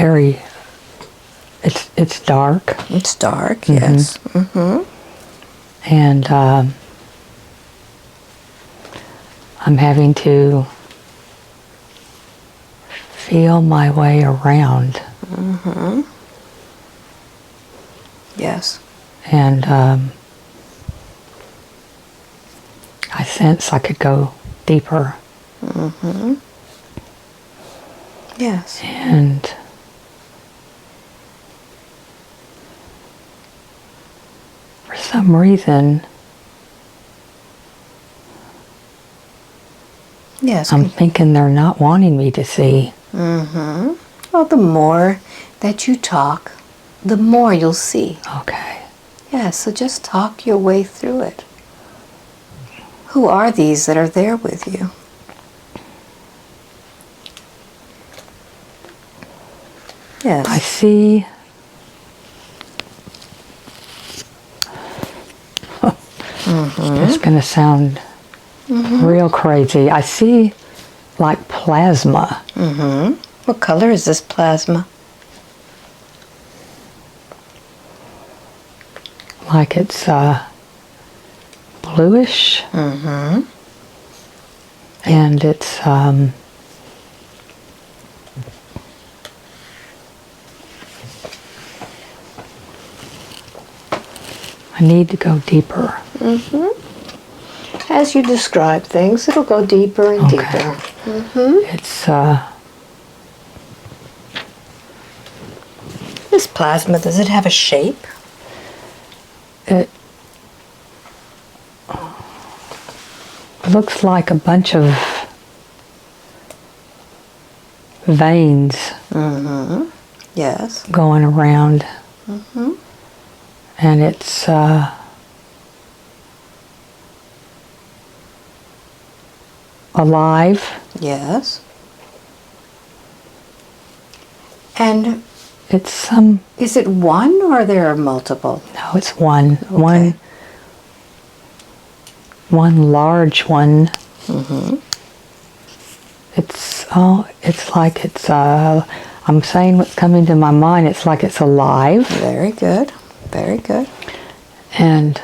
very, it's dark. It's dark, yes. Mm-hmm. And I'm having to feel my way around. Mm-hmm. Yes. And I sense I could go deeper. Mm-hmm. Yes. And for some reason, yes, I'm thinking they're not wanting me to see. Mm-hmm. Well, the more that you talk, the more you'll see. Okay. Yeah, so just talk your way through it. Who are these that are there with you? Yes. I see it's going to sound real crazy. I see like plasma. Mm-hmm. What color is this plasma? Like it's bluish. Mm-hmm. And it's I need to go deeper. Mm-hmm. As you describe things, it'll go deeper and deeper. Mm-hmm. It's This plasma, does it have a shape? it looks like a bunch of veins Mm-hmm. Yes. going around. Mm-hmm. And it's alive. Yes. And It's some, is it one or there are multiple? no, it's one. Okay. One large one. Mm-hmm. It's like it's, I'm saying what's coming to my mind, it's like it's alive. Very good. Very good. And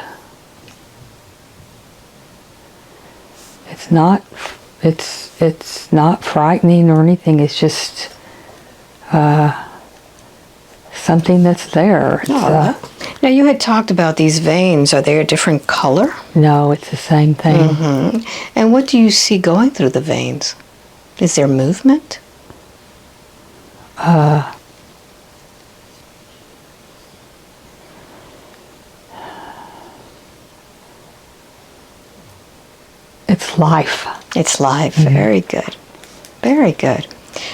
it's not frightening or anything. It's just something that's there. It's, Now you had talked about these veins. Are they a different color? no, it's the same thing. Mm-hmm. And what do you see going through the veins? Is there movement? It's life. It's live. Very good. Very good.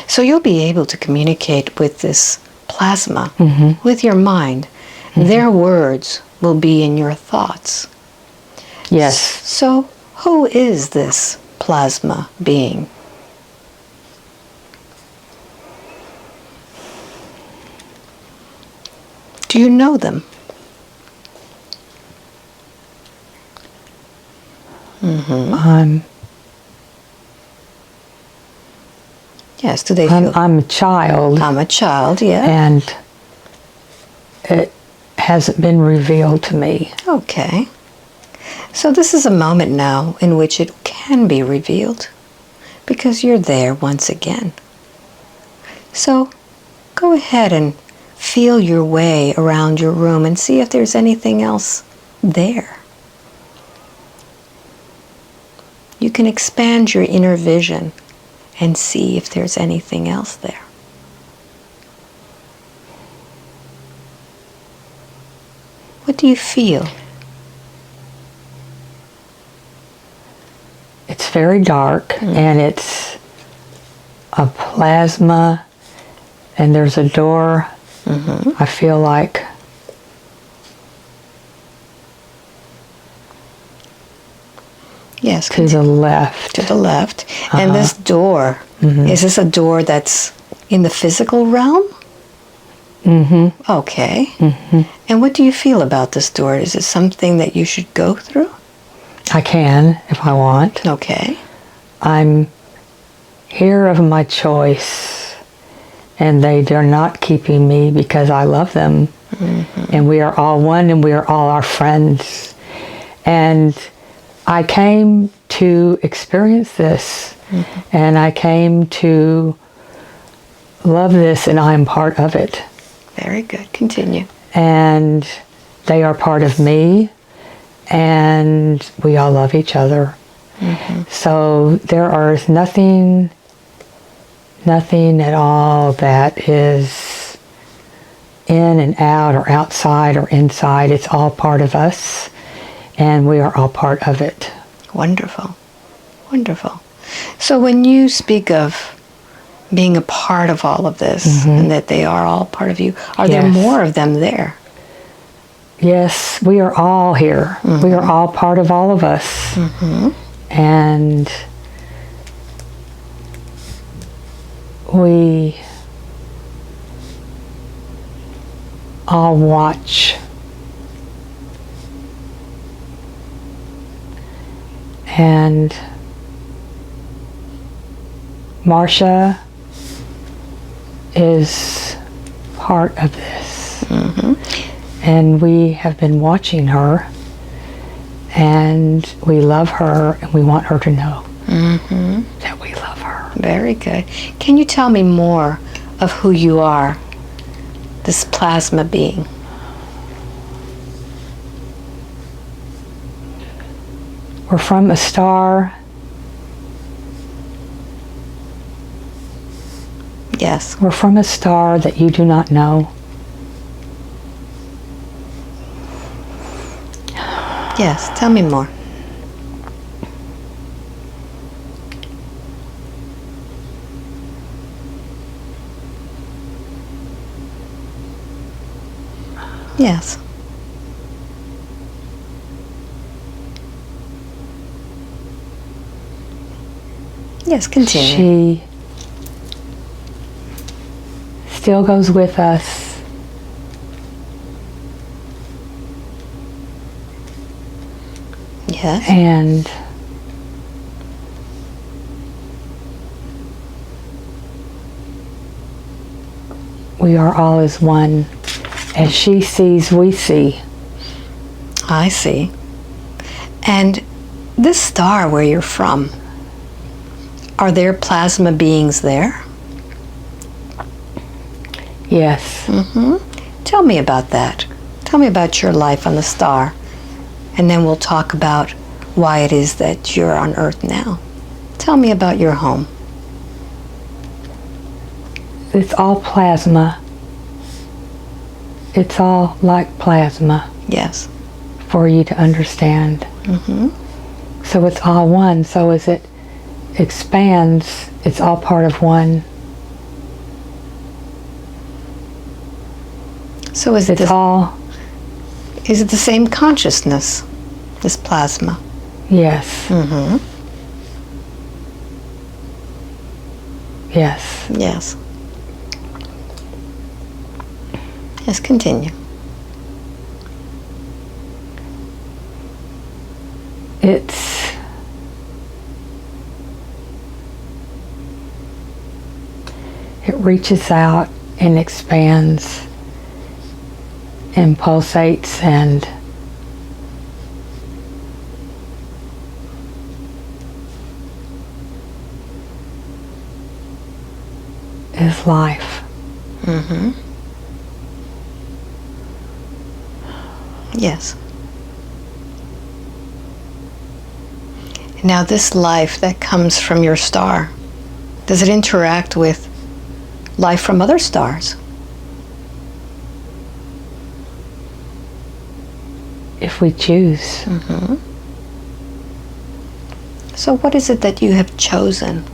So you'll be able to communicate with this plasma, with your mind. Their words will be in your thoughts. Yes. So who is this plasma being? Do you know them? Yes, do they feel? I'm a child. I'm a child, yeah. And it hasn't been revealed to me. Okay. So this is a moment now in which it can be revealed because you're there once again. So go ahead and feel your way around your room and see if there's anything else there. You can expand your inner vision and see if there's anything else there. What do you feel? It's very dark, and it's a plasma, and there's a door. I feel like Yes, to the left. to the left. And this door, is this a door that's in the physical realm? Okay. And what do you feel about this door? Is it something that you should go through? I can if I want. Okay. I'm here of my choice, and they are not keeping me because I love them. And we are all one, and we are all our friends. And I came to experience this, and I came to love this, and I am part of it. Very good. Continue. And they are part of me, and we all love each other. So there is nothing at all that is in and out or outside or inside. It's all part of us, and we are all part of it. Wonderful. Wonderful. So when you speak of being a part of all of this and that they are all part of you, are there more of them there? Yes, we are all here. We are all part of all of us. And we all watch. And Marcia is part of this. And we have been watching her, and we love her, and we want her to know that we love her. Very good. Can you tell me more of who you are, this plasma being? We're from a star. Yes. We're from a star that you do not know. Yes, tell me more. Yes. Yes, continue. She still goes with us. Yes. And we are all as one. As she sees, we see. I see. And this star where you're from, are there plasma beings there? Yes. Tell me about that. Tell me about your life on the star. And then we'll talk about why it is that you're on Earth now. Tell me about your home. It's all plasma. It's all like plasma. Yes. For you to understand. So it's all one. So as it expands, it's all part of one. So is it is it the same consciousness, this plasma? Yes. Yes. Yes. Yes, continue. It reaches out and expands and pulsates and is life. Yes. Now this life that comes from your star, does it interact with life from other stars? If we choose. So what is it that you have chosen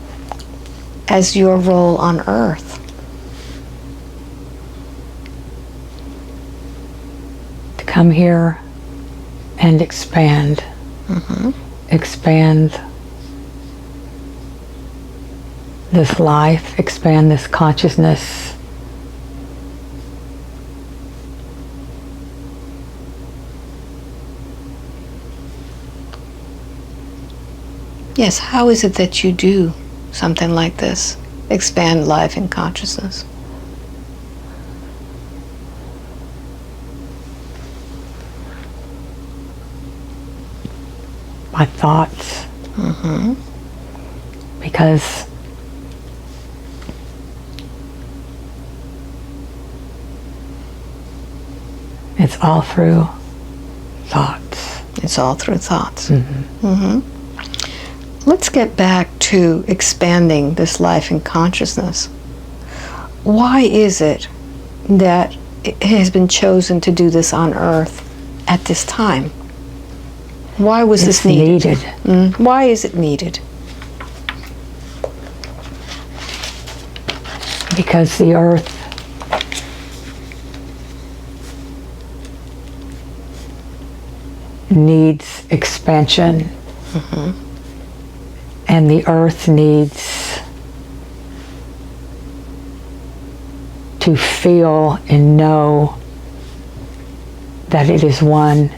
as your role on Earth? To come here and expand. Expand this life, expand this consciousness. Yes, how is it that you do something like this? Expand life and consciousness. my thoughts. Because it's all through thoughts. It's all through thoughts. Let's get back to expanding this life in consciousness. Why is it that it has been chosen to do this on Earth at this time? Why was this needed? Why is it needed? Because the Earth needs expansion. And the Earth needs to feel and know that it is one,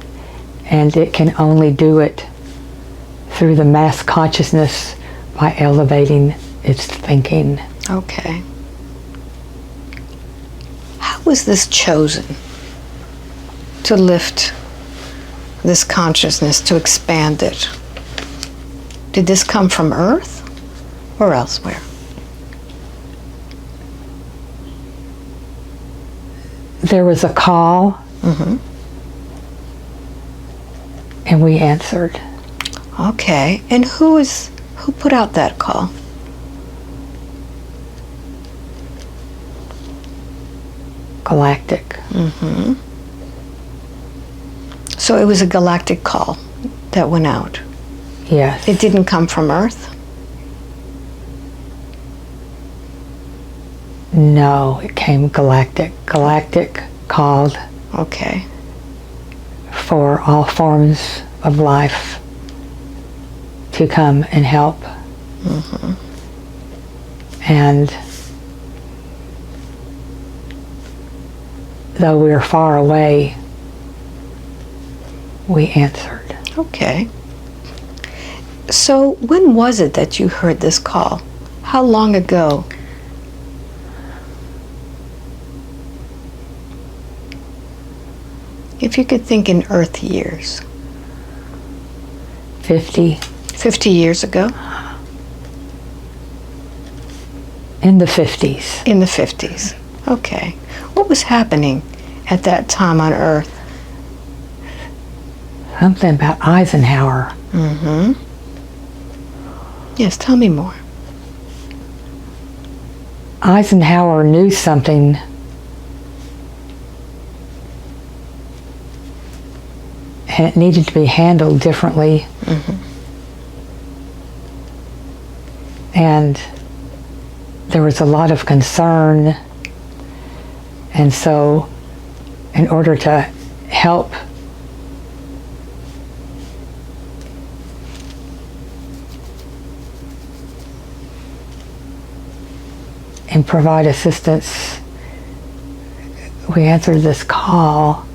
and it can only do it through the mass consciousness by elevating its thinking. Okay. How was this chosen to lift this consciousness, to expand it? Did this come from Earth or elsewhere? There was a call, and we answered. Okay, and who put out that call? Galactic. So it was a galactic call that went out. Yes. It didn't come from Earth? No, it came galactic. Galactic called Okay. for all forms of life to come and help. And though we are far away, we answered. Okay. So when was it that you heard this call? How long ago? If you could think in Earth years. 50. 50 years ago? In the 50s. In the 50s. Okay. What was happening at that time on Earth? Something about Eisenhower. Yes, tell me more. Eisenhower knew something and it needed to be handled differently. And there was a lot of concern, and so in order to help and provide assistance, we answered this call,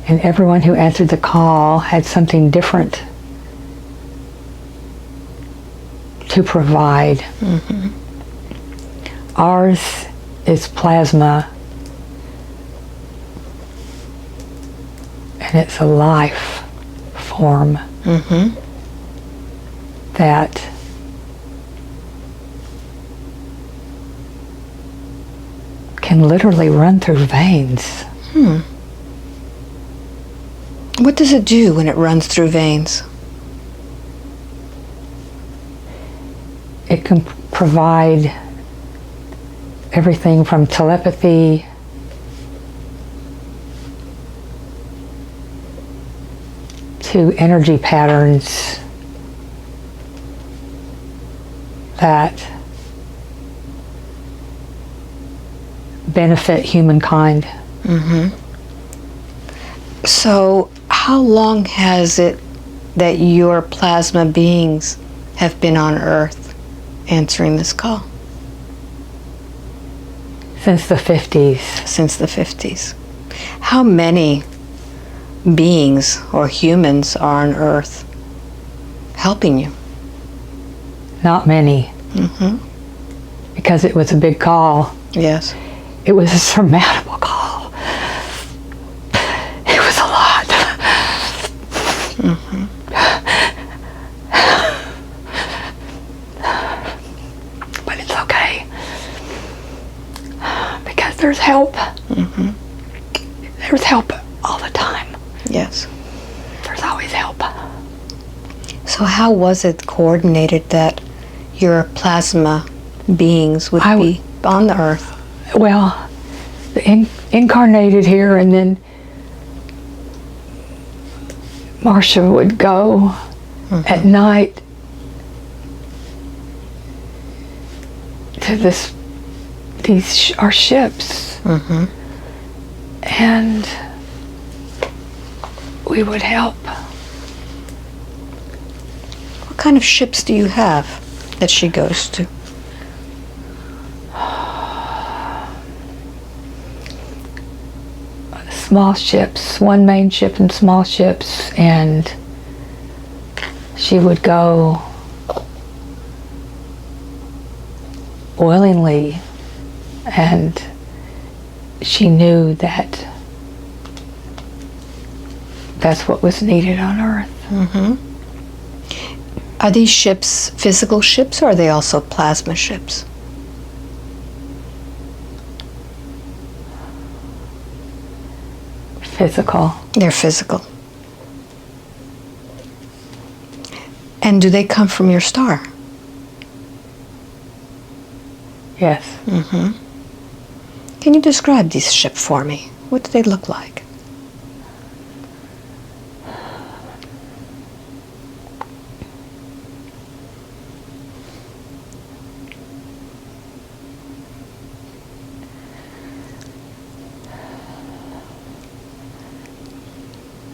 and everyone who answered the call had something different to provide. Ours is plasma, and it's a life form that can literally run through veins. What does it do when it runs through veins? It can provide everything from telepathy to energy patterns that benefit humankind. So how long has it that your plasma beings have been on Earth answering this call? Since the 50s. Since the 50s. How many beings or humans are on Earth helping you? Not many. Because it was a big call. Yes. It was a surmountable call. It was a lot. there's help. There's help all the time. Yes. There's always help. So how was it coordinated that your plasma beings would be on the earth? Well, incarnated here, and then Marcia would go at night to our ships, and we would help. What kind of ships do you have that she goes to? Small ships, one main ship and small ships, and she would go willingly, and she knew that that's what was needed on Earth. Are these ships physical ships, or are they also plasma ships? Physical. They're physical. And do they come from your star? Yes. Can you describe these ships for me? What do they look like?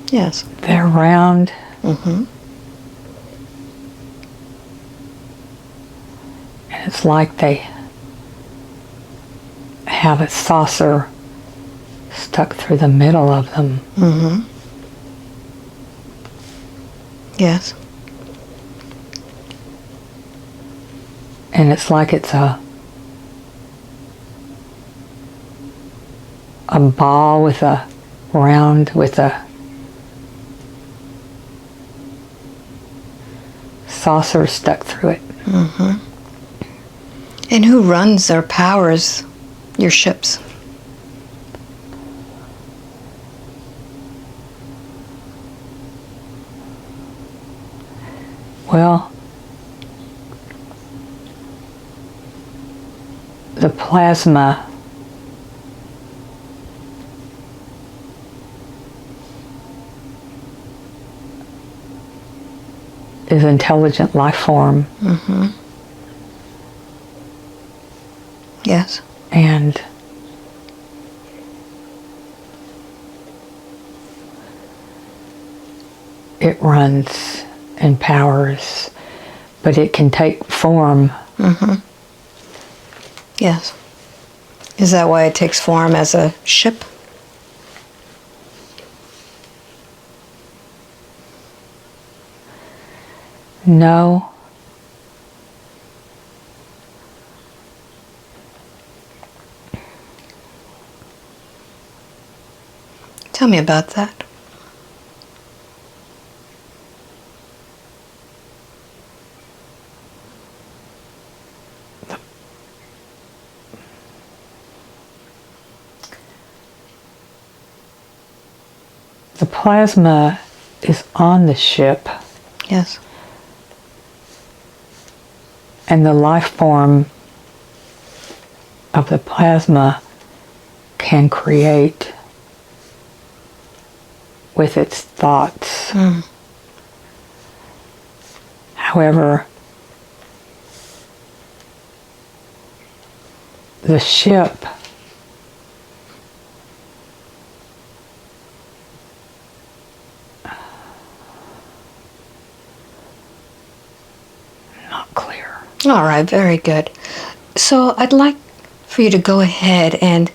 Yes. They're round. And it's like they have a saucer stuck through the middle of them. Yes. And it's like it's a ball with a round with a saucer stuck through it. And who runs or powers your ships? Well, the plasma is intelligent life form. Yes. And it runs and powers, but it can take form. Yes. Is that why it takes form as a ship? No. Tell me about that. The plasma is on the ship, Yes. and the life form of the plasma can create with its thoughts. However, the ship not clear. All right, very good. So I'd like for you to go ahead and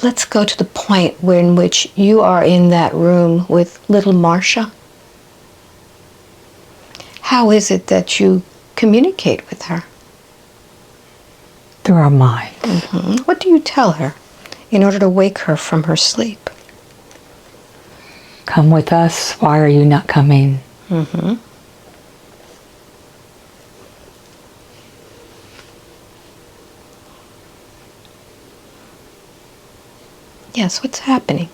let's go to the point in which you are in that room with little Marcia. How is it that you communicate with her? Through our minds. What do you tell her in order to wake her from her sleep? Come with us. Why are you not coming? Yes, what's happening?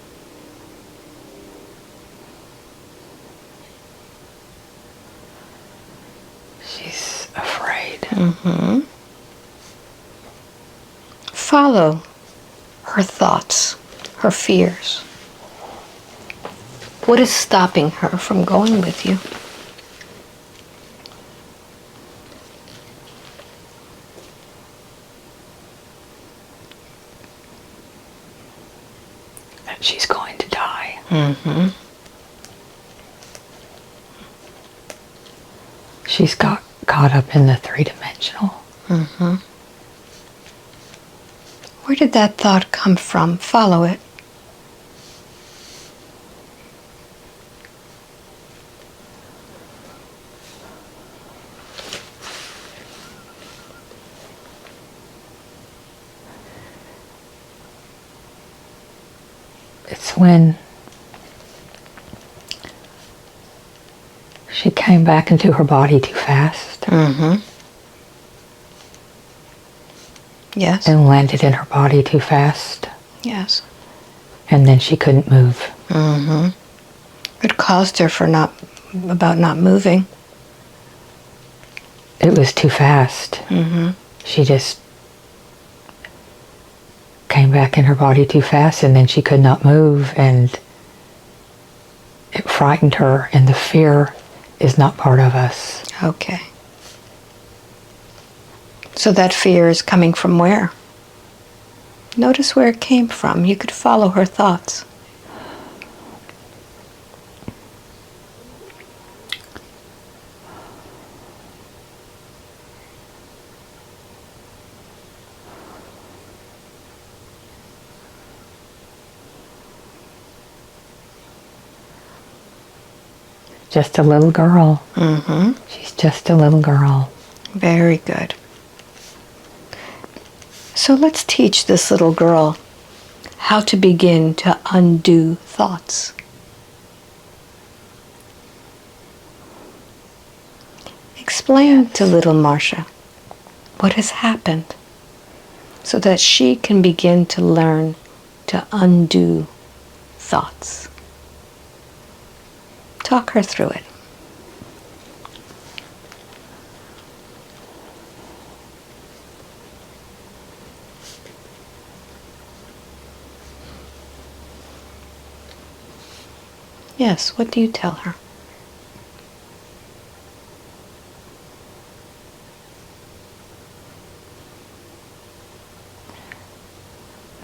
She's afraid. Mm-hmm. Follow her thoughts, her fears. What is stopping her from going with you? That she's going to die. Mm-hmm. She's got caught up in the three-dimensional. Mm-hmm. Where did that thought come from? Follow it. It's when she came back into her body too fast. Mm-hmm. Yes. And landed in her body too fast. Yes. And then she couldn't move. Mm-hmm. It caused her about not moving. It was too fast. Mm-hmm. She just came back in her body too fast, and then she could not move, and it frightened her, and the fear is not part of us. Okay. So that fear is coming from where? Notice where it came from. You could follow her thoughts. Just a little girl. Mm-hmm. She's just a little girl. Very good. So let's teach this little girl how to begin to undo thoughts. Explain to little Marcia what has happened so that she can begin to learn to undo thoughts. Talk her through it. Yes, what do you tell her?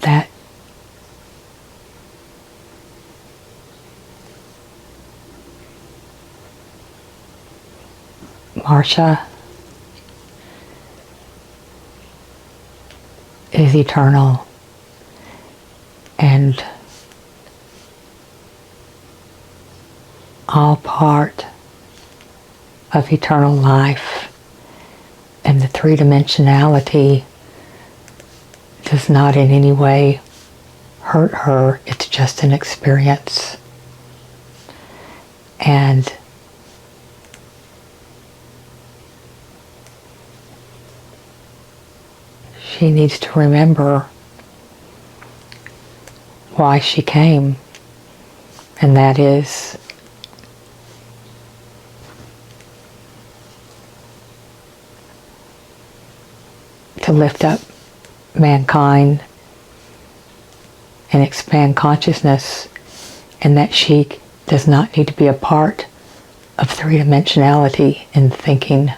That Marcia is eternal, and all part of eternal life, and the three-dimensionality does not in any way hurt her. It's just an experience. And she needs to remember why she came, and that is to lift up mankind and expand consciousness, and that she does not need to be a part of three-dimensionality in thinking.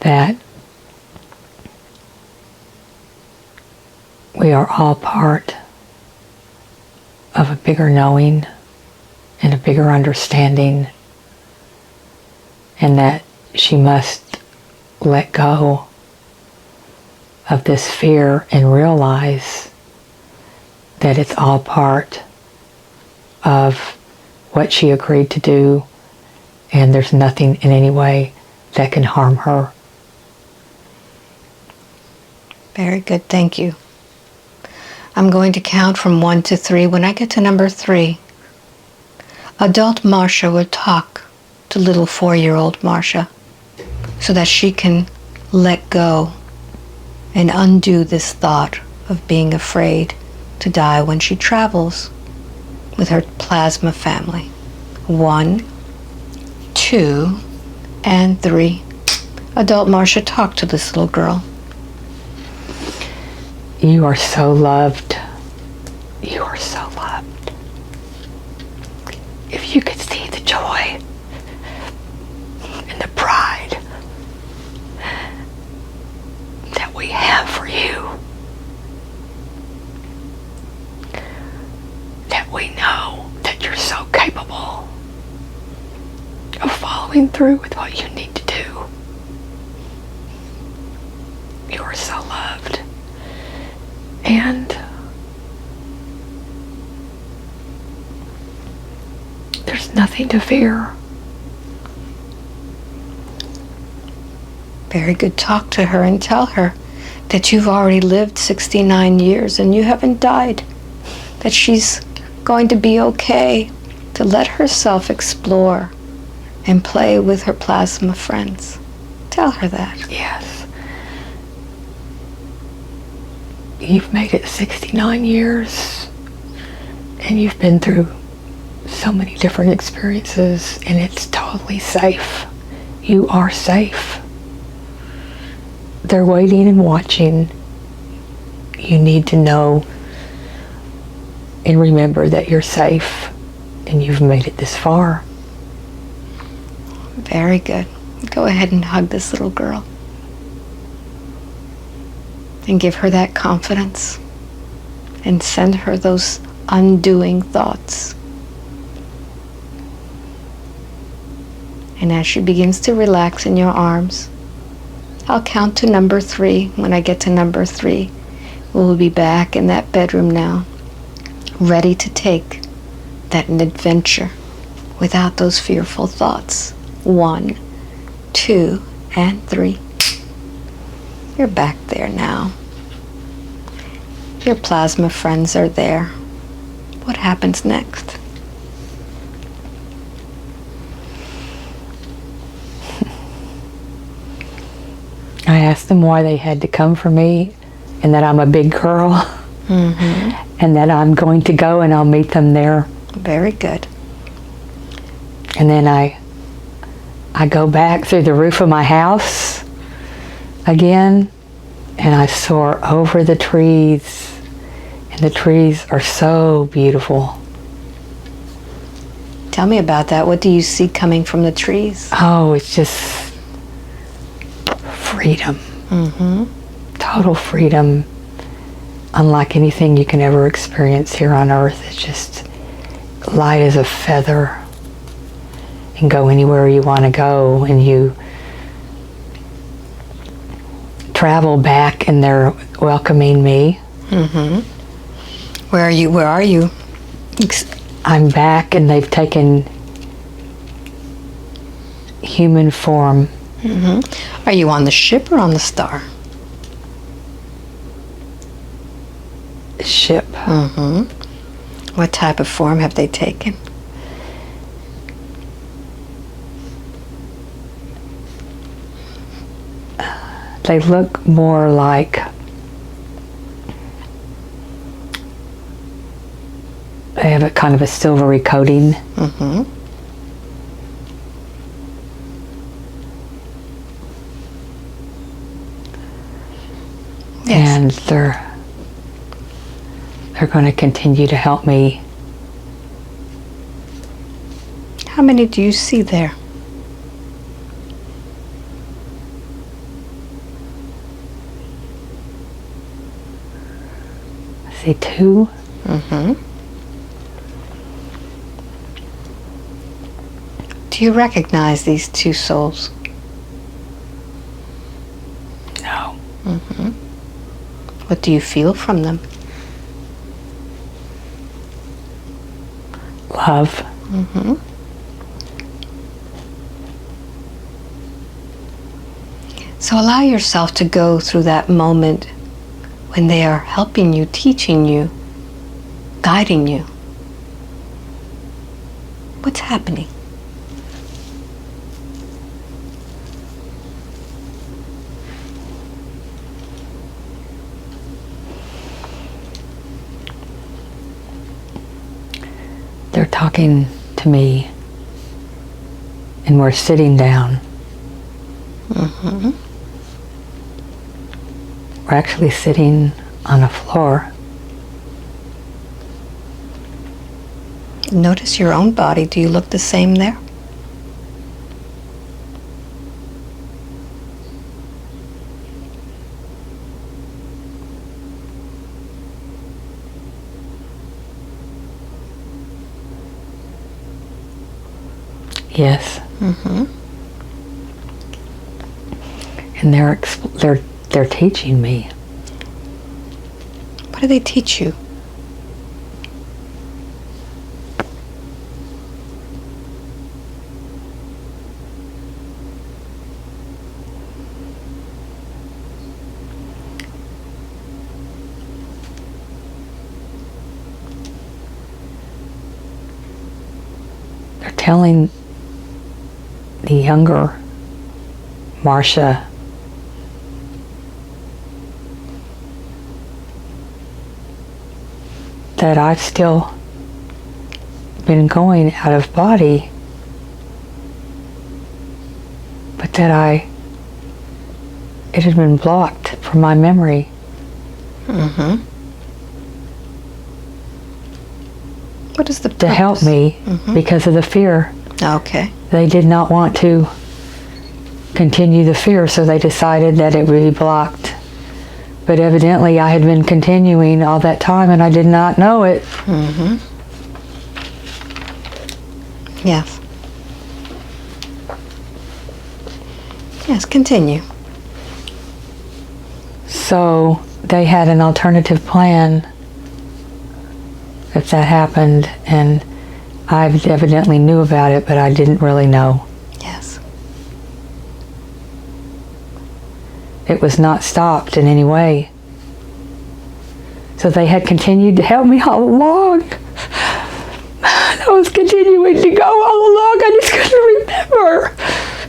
That we are all part of a bigger knowing and a bigger understanding, and that she must let go of this fear and realize that it's all part of what she agreed to do, and there's nothing in any way that can harm her. Very good, thank you. I'm going to count from 1 to 3. When I get to number 3, adult Marcia will talk to little 4-year-old Marcia so that she can let go and undo this thought of being afraid to die when she travels with her plasma family. 1, 2, and 3. Adult Marcia, talk to this little girl. You are so loved. You are so loved. If you could see the joy and the pride that we have for you, that we know that you're so capable of following through with what you need to do. You are so loved. And there's nothing to fear. Very good. Talk to her and tell her that you've already lived 69 years and you haven't died. That she's going to be okay to let herself explore and play with her plasma friends. Tell her that. Yes. You've made it 69 years, and you've been through so many different experiences, and it's totally safe. You are safe. They're waiting and watching. You need to know and remember that you're safe, and you've made it this far. Very good. Go ahead and hug this little girl. And give her that confidence. And send her those undoing thoughts. And as she begins to relax in your arms, I'll count to number 3. When I get to number 3, we'll be back in that bedroom now, ready to take that adventure without those fearful thoughts. 1, 2, and 3. You're back there now. Your plasma friends are there. What happens next? I asked them why they had to come for me, and that I'm a big girl, and that I'm going to go and I'll meet them there. Very good. And then I go back through the roof of my house again, and I soar over the trees, and the trees are so beautiful. Tell me about that. What do you see coming from the trees? Oh, it's just freedom. Total freedom, unlike anything you can ever experience here on earth. It's just light as a feather, and go anywhere you want to go, and you travel back and they're welcoming me. Where are you? I'm back and they've taken human form. Are you on the ship or on the star? Ship. What type of form have they taken? They look more like they have a kind of a silvery coating. Yes. And they're going to continue to help me. How many do you see there? I see 2. Do you recognize these 2 souls? No. What do you feel from them? Love. So allow yourself to go through that moment when they are helping you, teaching you, guiding you. What's happening? talking to me, and we're sitting down. Mm-hmm. We're actually sitting on a floor. Notice your own body. Do you look the same there? Yes. Mm-hmm. And they're teaching me. What do they teach you? They're telling the younger Marcia that I've still been going out of body, but that it had been blocked from my memory. Mm-hmm. What is the purpose? To help me because of the fear. Okay. They did not want to continue the fear, so they decided that it would be blocked. But evidently I had been continuing all that time and I did not know it. Mm-hmm. Yes. Yes, continue. So they had an alternative plan if that happened, and I evidently knew about it, but I didn't really know. Yes. It was not stopped in any way. So they had continued to help me all along. I was continuing to go all along. I just couldn't remember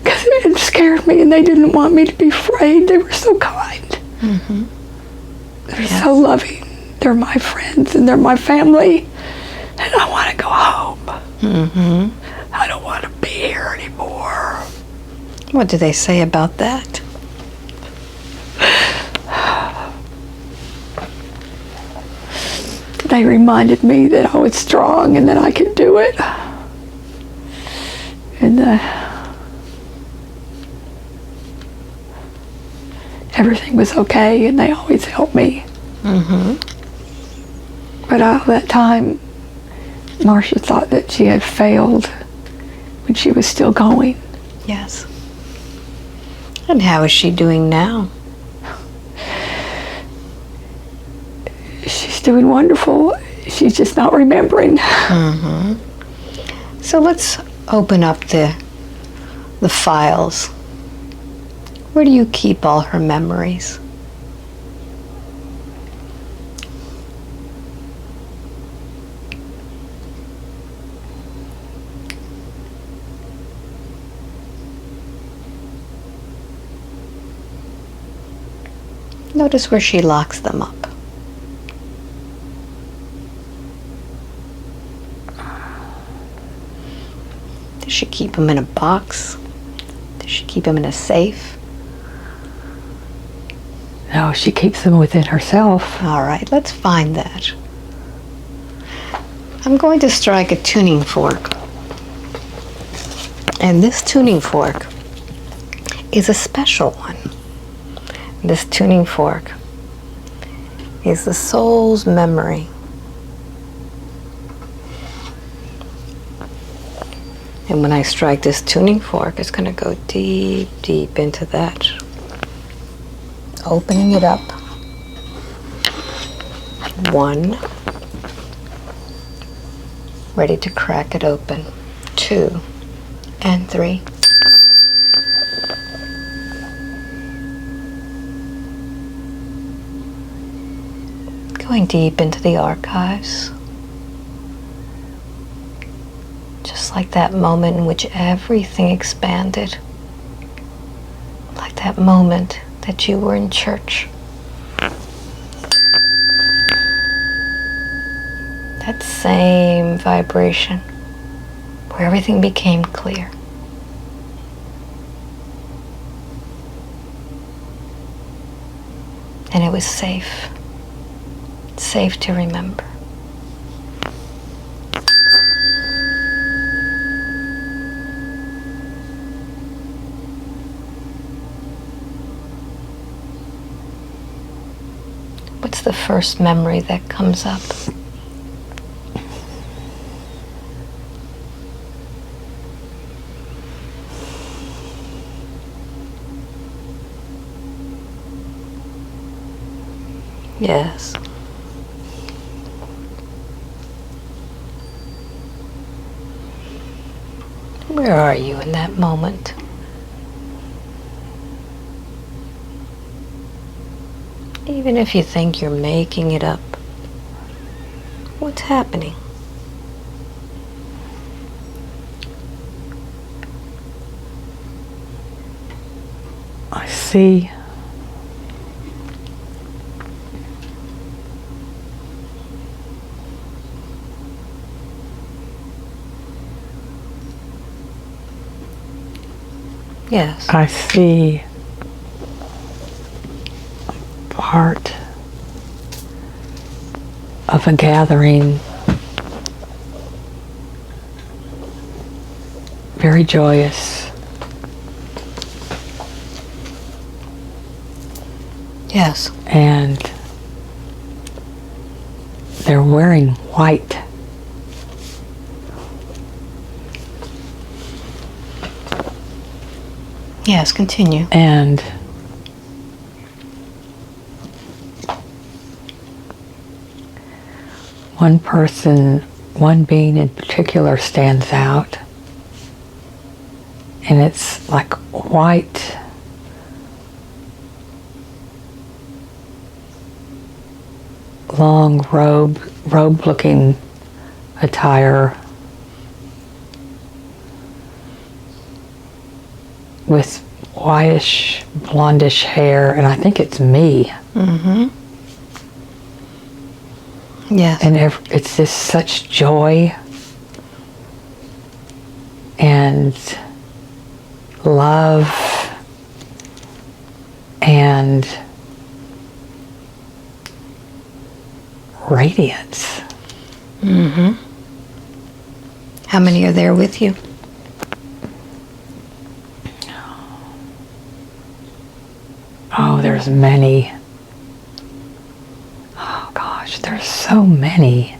because it scared me and they didn't want me to be afraid. They were so kind. Mm-hmm. They're so loving. They're my friends and they're my family. And I want to go home. Mm-hmm. I don't want to be here anymore. What do they say about that? They reminded me that I was strong and that I could do it. And everything was okay, and they always helped me. Mm-hmm. But all that time, Marcia thought that she had failed when she was still going. Yes. And how is she doing now? She's doing wonderful. She's just not remembering. Mm-hmm. So let's open up the files. Where do you keep all her memories? Notice where she locks them up. Does she keep them in a box? Does she keep them in a safe? No, she keeps them within herself. All right, let's find that. I'm going to strike a tuning fork. And this tuning fork is a special one. This tuning fork is the soul's memory. And when I strike this tuning fork, it's going to go deep, deep into that. Opening it up. 1. Ready to crack it open. 2 and 3. Going deep into the archives. Just like that moment in which everything expanded. Like that moment that you were in church. That same vibration. where everything became clear. And it was safe. Safe to remember. What's the first memory that comes up? Yes. Where are you in that moment? Even if you think you're making it up, what's happening? I see Yes. I see part of a gathering, very joyous. Yes. And they're wearing white. Yes, continue. And one person, one being in particular stands out. And it's like white, long robe-looking attire with whitish, blondish hair, and I think it's me. Mm-hmm. Yes. And it's just such joy and love and radiance. Mm-hmm. How many are there with you? Oh, there's many. Oh gosh, there's so many.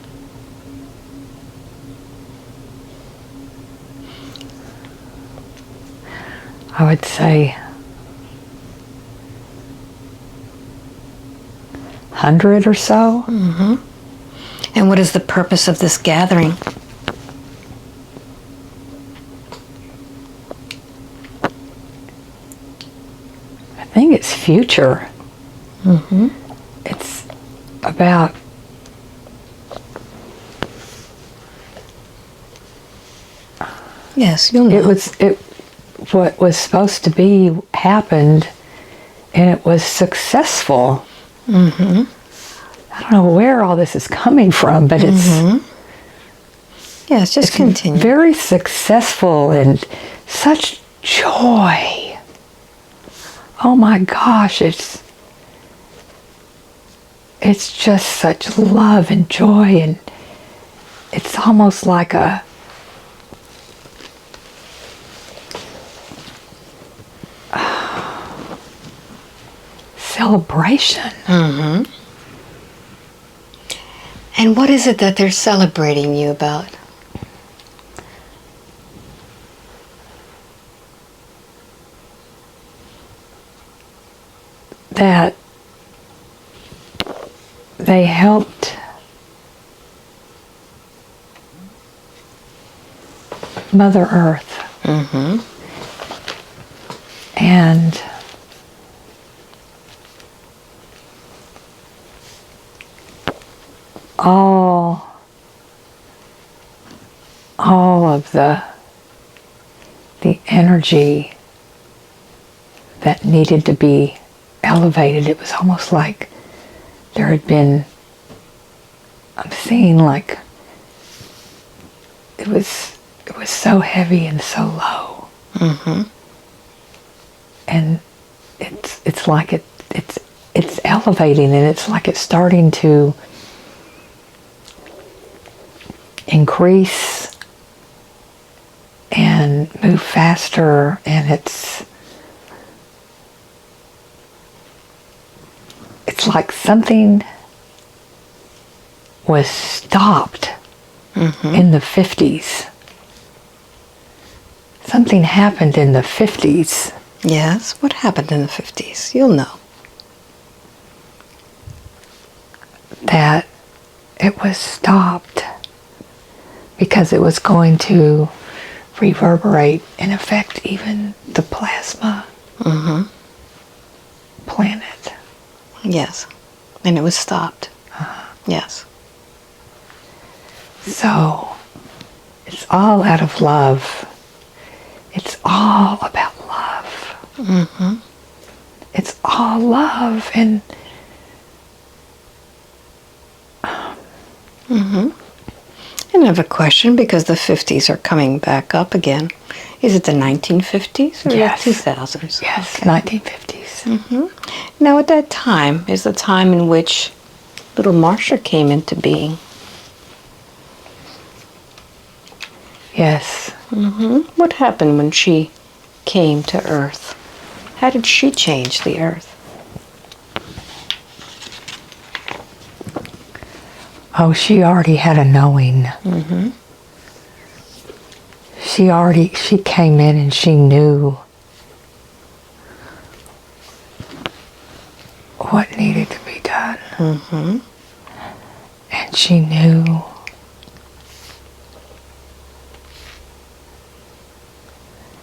I would say 100 or so. Mm-hmm. And what is the purpose of this gathering? I think it's future. Mm-hmm. It's about Yes, you'll know. What was supposed to be happened, and it was successful. Mm-hmm. I don't know where all this is coming from, but Yes, just continue. very successful and such joy. Oh my gosh, it's just such love and joy, and it's almost like a celebration. Mm-hmm. And what is it that they're celebrating you about? That they helped Mother Earth. Mm-hmm. And all of the energy that needed to be elevated. It was almost like there had been, I'm seeing like it was it was so heavy and so low. Mm-hmm. And it's like it's elevating, and it's like it's starting to increase and move faster, and it's like something was stopped in the 50s. Something happened in the 50s. Yes, what happened in the 50s? You'll know. That it was stopped because it was going to reverberate and affect even the plasma planet. Yes, and it was stopped. Yes. So it's all out of love. It's all about love. It's all love. And And I have a question, because the 50s are coming back up again. Is it the 1950s or Yes. the 2000s? yes, Okay. 1950s. Now, at that time is the time in which little Marcia came into being. Yes. What happened when she came to Earth? How did she change the Earth? Oh, she already had a knowing. She came in and she knew what needed to be done. And she knew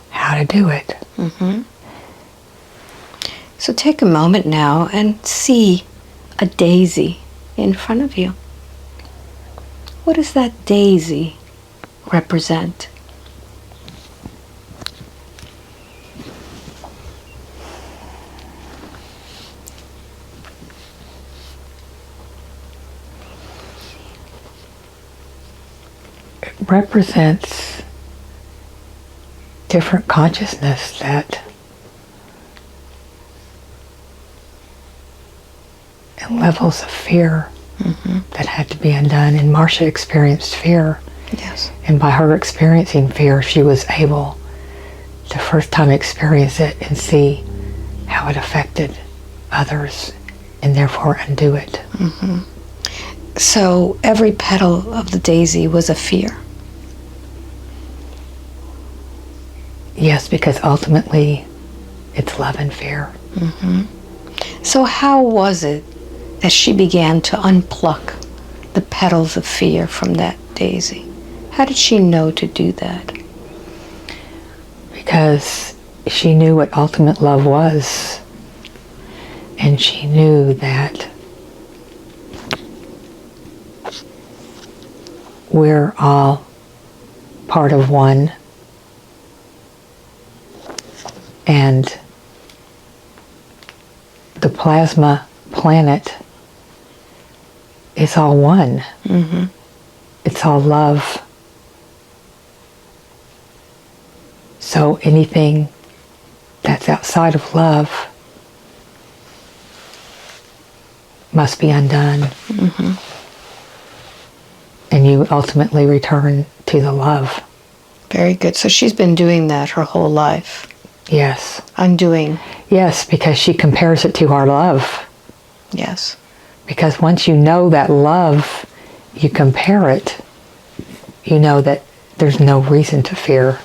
how to do it. So take a moment now and see a daisy in front of you. What does that daisy represent? It represents different consciousness that and levels of fear that had to be undone. And Marcia experienced fear. Yes. And by her experiencing fear, she was able to first time experience it and see how it affected others and therefore undo it. So every petal of the daisy was a fear. Yes, because ultimately it's love and fear. So how was it that she began to unpluck the petals of fear from that daisy? How did she know to do that? Because she knew what ultimate love was. And she knew that we're all part of one. And the plasma planet is all one. It's all love. So anything that's outside of love must be undone. And you ultimately return to the love. Very good. So she's been doing that her whole life. Yes. Undoing. Yes, because she compares it to our love. Yes. Because once you know that love, you compare it, you know that there's no reason to fear.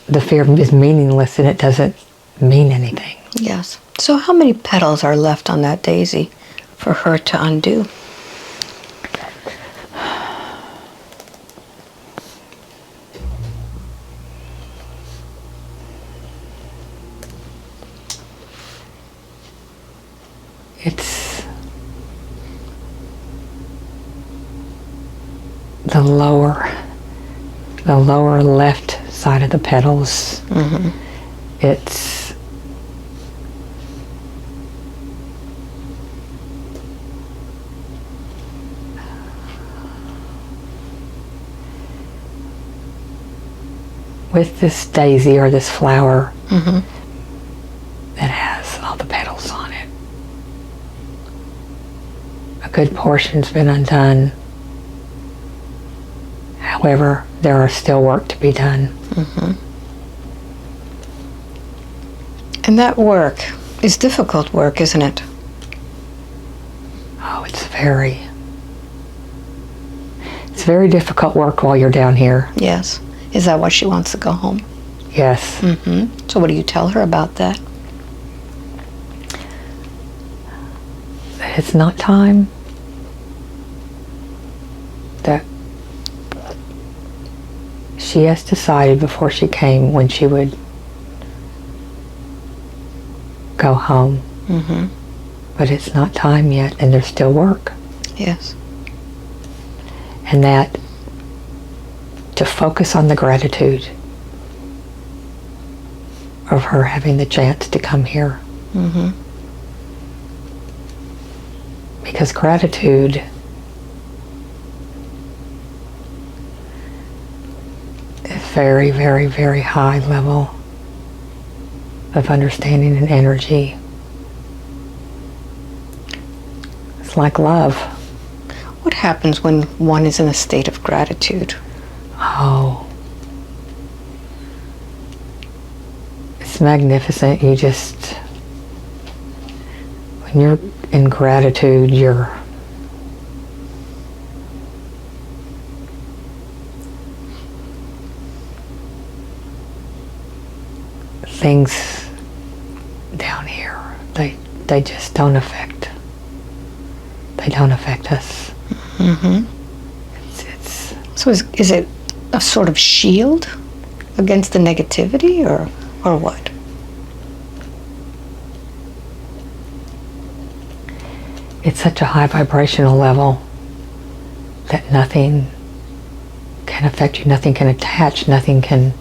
The fear is meaningless and it doesn't mean anything. Yes. So how many petals are left on that daisy for her to undo? It's the lower left side of the petals. It's with this daisy or this flower Mm-hmm. that has all the petals on it. A good portion's been undone. However, there are still work to be done. Mm-hmm. And that work is difficult work, isn't it? Oh, it's very difficult work while you're down here. Yes. Is that why she wants to go home? Yes. Mm-hmm. So what do you tell her about that? It's not time. That she has decided before she came when she would go home. Mm-hmm. But it's not time yet, and there's still work. Yes. And that to focus on the gratitude of her having the chance to come here. Mm-hmm. Because gratitude is very, very, very high level of understanding and energy. It's like love. What happens when one is in a state of gratitude? Oh, it's magnificent. When you're in gratitude, things down here, they just don't affect us. Mm-hmm. It's So is it a sort of shield against the negativity, or what? it's such a high vibrational level that nothing can affect you, nothing can attach, nothing can.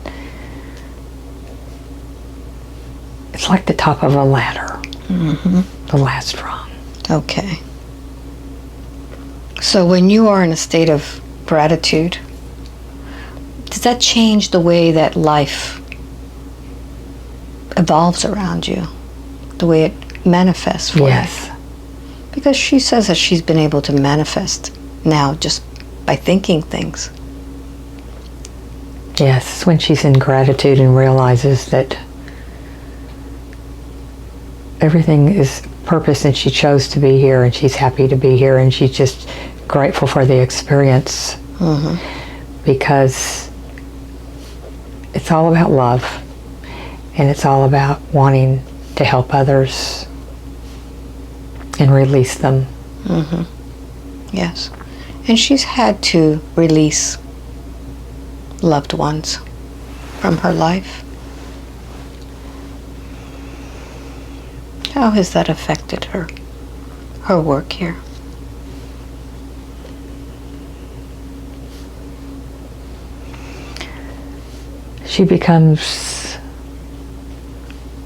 It's like the top of a ladder, Mm-hmm. the last rung. Okay. So when you are in a state of gratitude, does that change the way that life evolves around you? The way it manifests for you? Yes. Because she says that she's been able to manifest now just by thinking things. Yes, when she's in gratitude and realizes that everything is purpose and she chose to be here and she's happy to be here and she's just grateful for the experience. Mm-hmm. Because it's all about love and it's all about wanting to help others and release them. Mm-hmm. Yes. And she's had to release loved ones from her life. How has that affected her work here? She becomes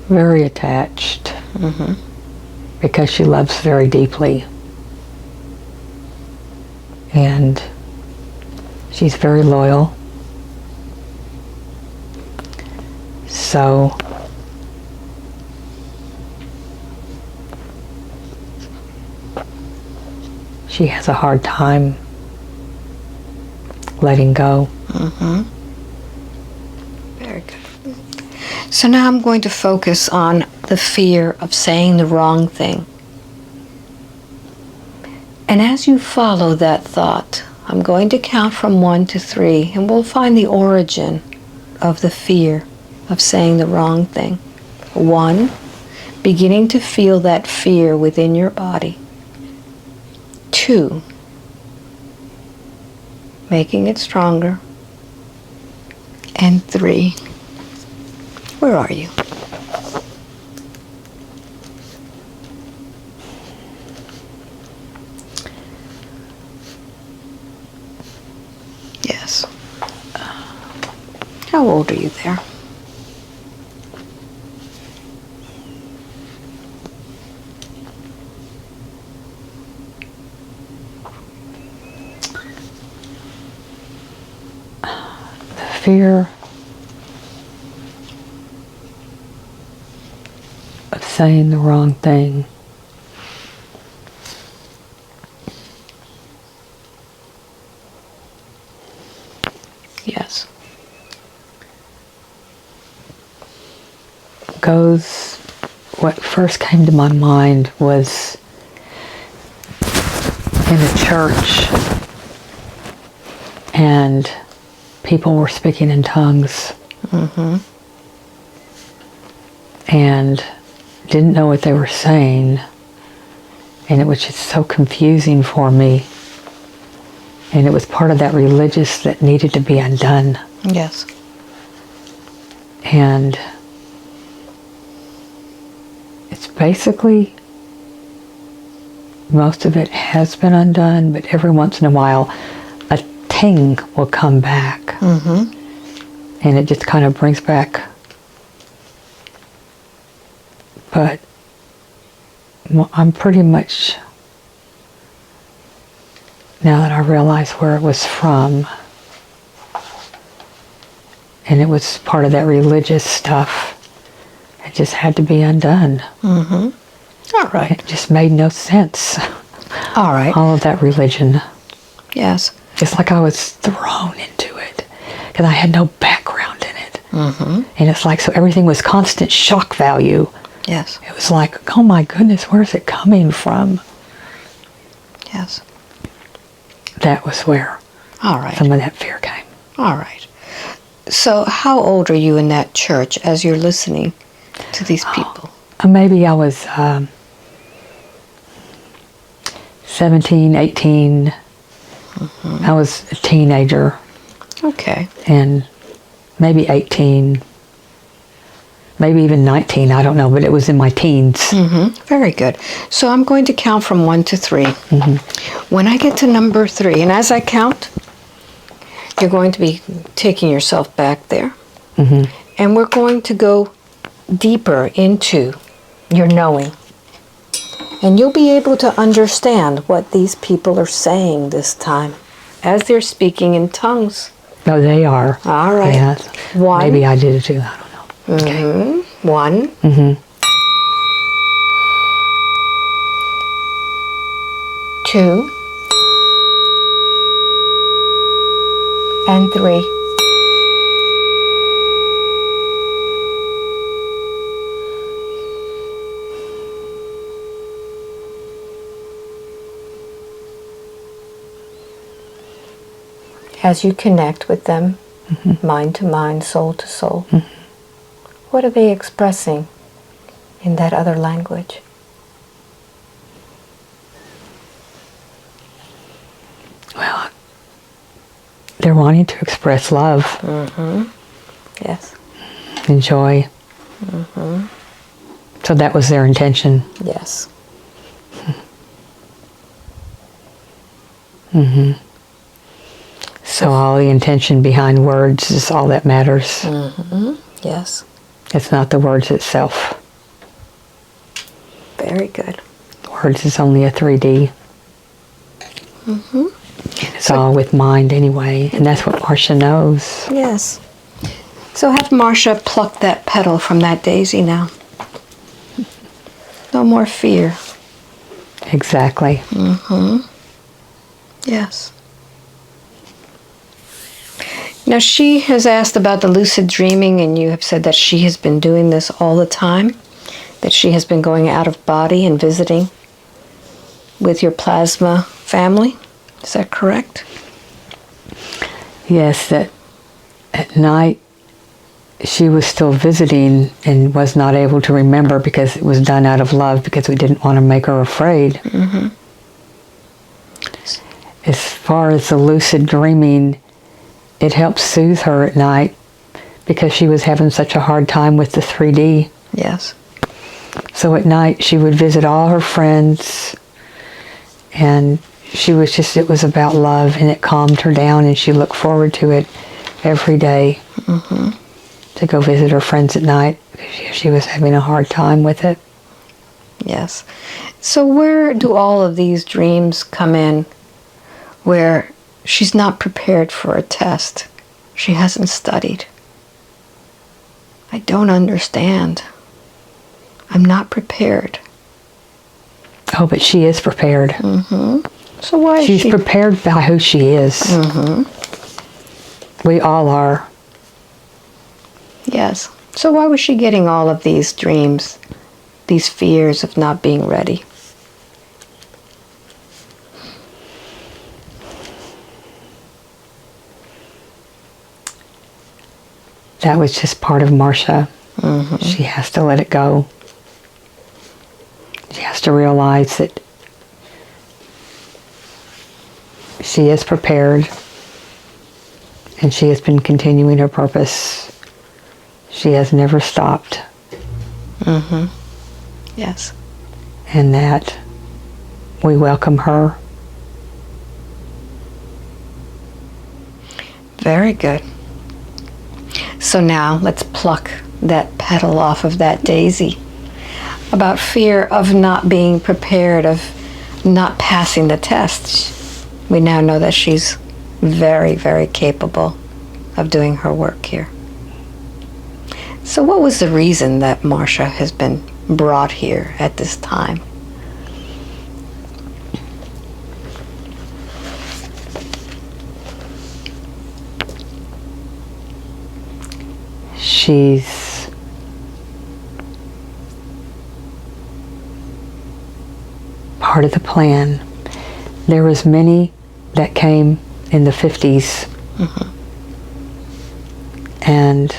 very attached. Mm-hmm. Because she loves very deeply. And she's very loyal. So she has a hard time letting go. Mm-hmm. Very good. So now I'm going to focus on the fear of saying the wrong thing. And as you follow that thought, I'm going to count from 1 to 3, and we'll find the origin of the fear of saying the wrong thing. 1, beginning to feel that fear within your body. 2, making it stronger. And 3, where are you? Yes. How old are you there? Fear saying the wrong thing. Yes. What first came to my mind was in a church, and people were speaking in tongues. Mm-hmm. And didn't know what they were saying, and it was just so confusing for me. And it was part of that religious that needed to be undone. Yes. And it's basically, most of it has been undone, but every once in a while a ting will come back. Mm-hmm. And it just kind of brings back. But I'm pretty much, now that I realize where it was from, and it was part of that religious stuff, it just had to be undone. Mm-hmm. All right. It just made no sense. All right. All of that religion. Yes. It's like I was thrown into it because I had no background in it. Mm-hmm. And it's like, so everything was constant shock value. Yes. It was like, oh my goodness, where's it coming from? Yes. That was where All right. some of that fear came. All right. So how old are you in that church as you're listening to these people? Maybe I was 17, 18. Mm-hmm. I was a teenager. Okay. And maybe 18. Maybe even 19, I don't know, but it was in my teens. Mm-hmm. Very good. So I'm going to count from 1 to 3. Mm-hmm. When I get to number 3, and as I count, you're going to be taking yourself back there. Mm-hmm. And we're going to go deeper into your knowing. And you'll be able to understand what these people are saying this time as they're speaking in tongues. No, they are. All right. Yes. 1. Maybe I did it too, I don't know. Okay. Mm-hmm. 1. Mm-hmm. 2. And 3. As you connect with them, Mm-hmm. mind to mind, soul to soul, Mm-hmm. what are they expressing in that other language? Well, they're wanting to express love Mm-hmm. Yes. and joy. Mm-hmm. So that was their intention. Yes. Mm-hmm. So all the intention behind words is all that matters. Mm-hmm. Yes. It's not the words itself. Very good. Words is only a 3D. Mm-hmm. It's all with mind anyway, and that's what Marcia knows. Yes. So have Marcia pluck that petal from that daisy now. No more fear. Exactly. Mm-hmm. Yes. Now she has asked about the lucid dreaming, and you have said that she has been doing this all the time, that she has been going out of body and visiting with your plasma family. Is that correct? Yes, that at night she was still visiting and was not able to remember because it was done out of love because we didn't want to make her afraid. Mm-hmm. As far as the lucid dreaming, it helped soothe her at night because she was having such a hard time with the 3D. Yes. So at night she would visit all her friends, and she was just, it was about love, and it calmed her down, and she looked forward to it every day. Mm-hmm. To go visit her friends at night because she was having a hard time with it. Yes. So where do all of these dreams come in where she's not prepared for a test? She hasn't studied. I don't understand. I'm not prepared. Oh, but she is prepared. So why is She's she... prepared by who she is. We all are. Yes. So why was she getting all of these dreams, these fears of not being ready? That was just part of Marcia. She has to let it go. She has to realize that she is prepared and she has been continuing her purpose. She has never stopped. Yes. And that we welcome her. Very good. So now let's pluck that petal off of that daisy about fear of not being prepared, of not passing the test. We now know that she's very, very capable of doing her work here. So what was the reason that Marcia has been brought here at this time? She's part of the plan. There was many that came in the 50s. And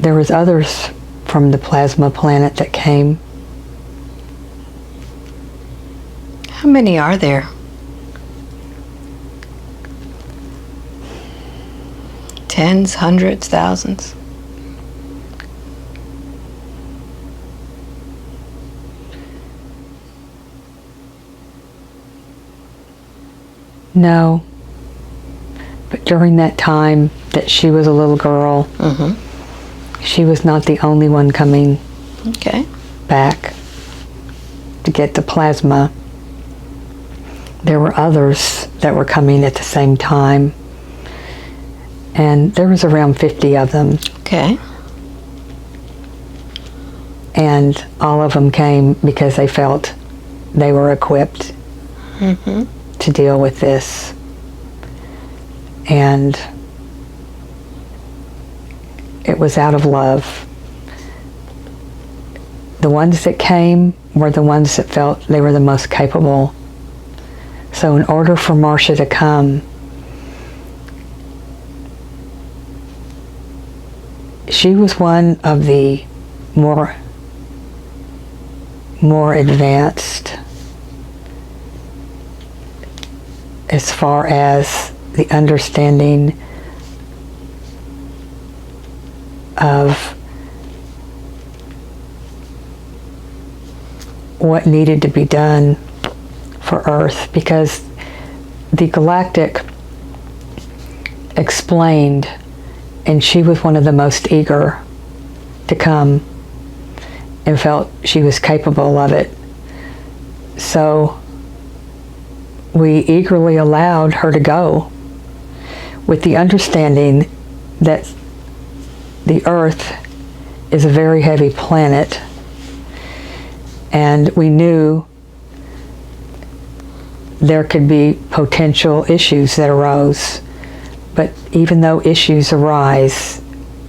there was others from the plasma planet that came. How many are there? Tens, hundreds, thousands? No. But during that time that she was a little girl, she was not the only one coming back to get the plasma. There were others that were coming at the same time. And there was around 50 of them. Okay. And all of them came because they felt they were equipped to deal with this. And it was out of love. The ones that came were the ones that felt they were the most capable. So in order for Marcia to come, she was one of the more advanced as far as the understanding of what needed to be done for Earth, because the Galactic explained, and she was one of the most eager to come and felt she was capable of it. So we eagerly allowed her to go with the understanding that the Earth is a very heavy planet, and we knew there could be potential issues that arose. But even though issues arise,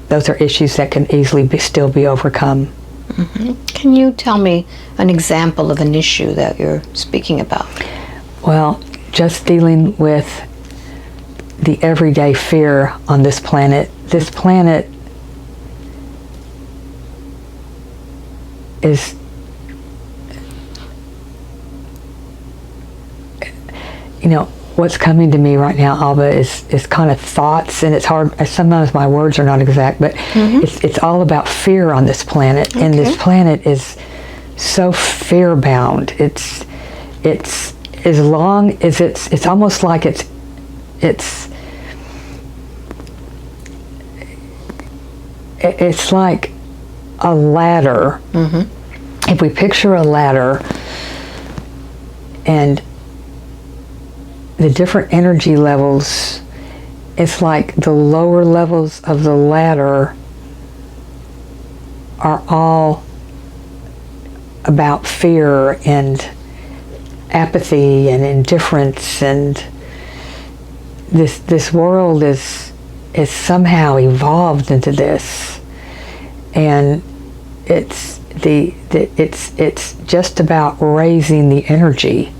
those are issues that can easily still be overcome. Can you tell me an example of an issue that you're speaking about? Well, just dealing with the everyday fear on this planet. This planet is, you know, what's coming to me right now, Alba, is kind of thoughts, and it's hard. Sometimes my words are not exact, but it's all about fear on this planet, and this planet is so fear bound. It's as long as it's almost like it's like a ladder. If we picture a ladder and the different energy levels, it's like the lower levels of the ladder are all about fear and apathy and indifference, and this world is somehow evolved into this, and it's just about raising the energy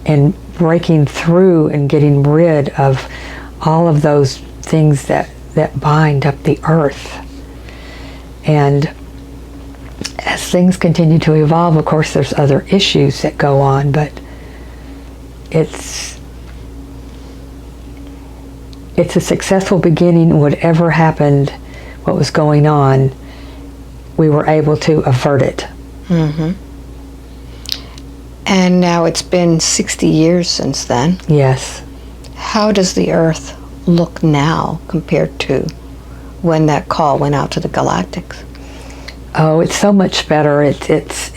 and breaking through and getting rid of all of those things that bind up the earth. And as things continue to evolve, of course, there's other issues that go on, but it's a successful beginning. Whatever happened, what was going on, we were able to avert it. And now it's been 60 years since then. Yes. How does the Earth look now compared to when that call went out to the Galactics? Oh, it's so much better. It's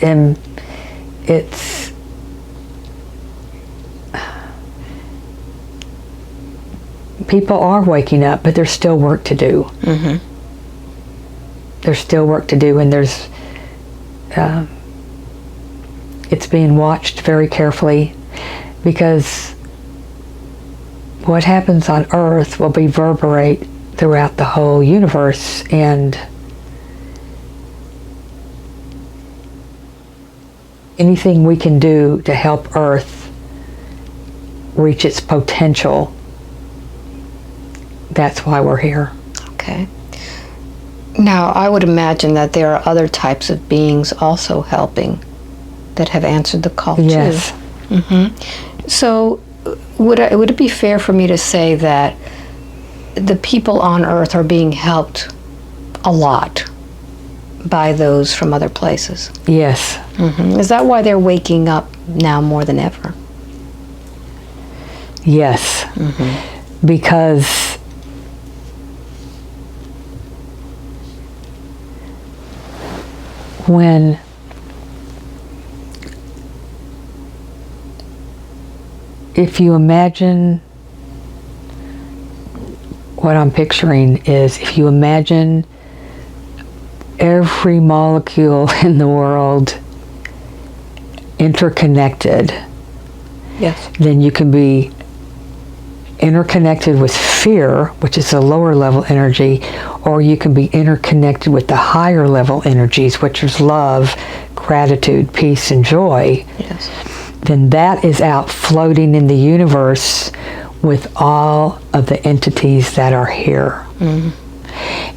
people are waking up, but there's still work to do. There's still work to do, and there's it's being watched very carefully, because what happens on Earth will reverberate throughout the whole universe, and anything we can do to help Earth reach its potential, that's why we're here. Okay. Now, I would imagine that there are other types of beings also helping that have answered the call yes. too. So, would it be fair for me to say that the people on Earth are being helped a lot by those from other places? Yes. Is that why they're waking up now more than ever? Yes. Because when if you imagine, what I'm picturing is, if you imagine every molecule in the world interconnected, yes, then you can be interconnected with fear, which is a lower level energy, or you can be interconnected with the higher level energies, which is love, gratitude, peace, and joy. yes. Then that is out floating in the universe with all of the entities that are here.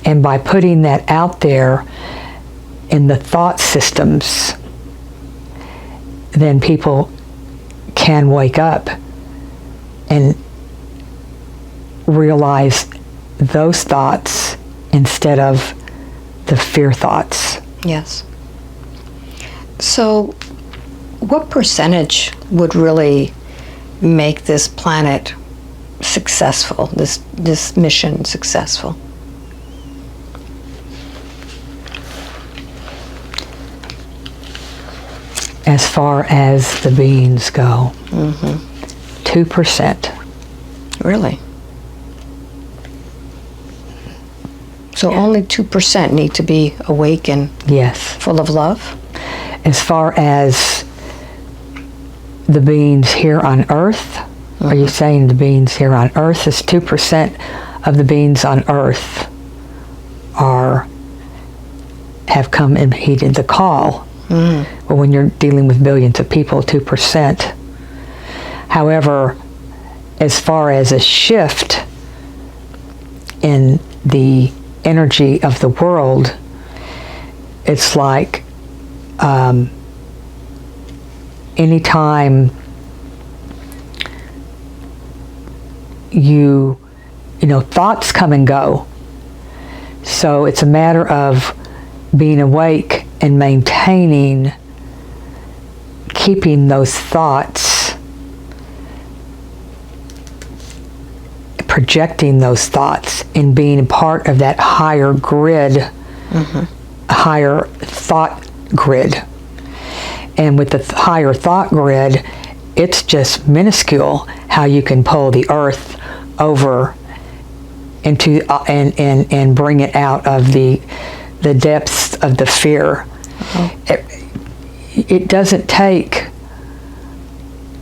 And by putting that out there in the thought systems, then people can wake up and realize those thoughts instead of the fear thoughts. Yes. So, what percentage would really make this planet successful, this mission successful? As far as the beings go, 2%. Really? So only 2% need to be awake and Yes. full of love? As far as the beings here on Earth, are you saying the beings here on Earth? Is 2% of the beings on Earth have come and heeded the call. Well, when you're dealing with billions of people, 2%. However, as far as a shift in the energy of the world, it's like anytime you know, thoughts come and go. So it's a matter of being awake and maintaining, keeping those thoughts, projecting those thoughts, and being part of that higher grid, higher thought grid. And with the higher thought grid, it's just minuscule how you can pull the earth over into and bring it out of the depths of the fear. it doesn't take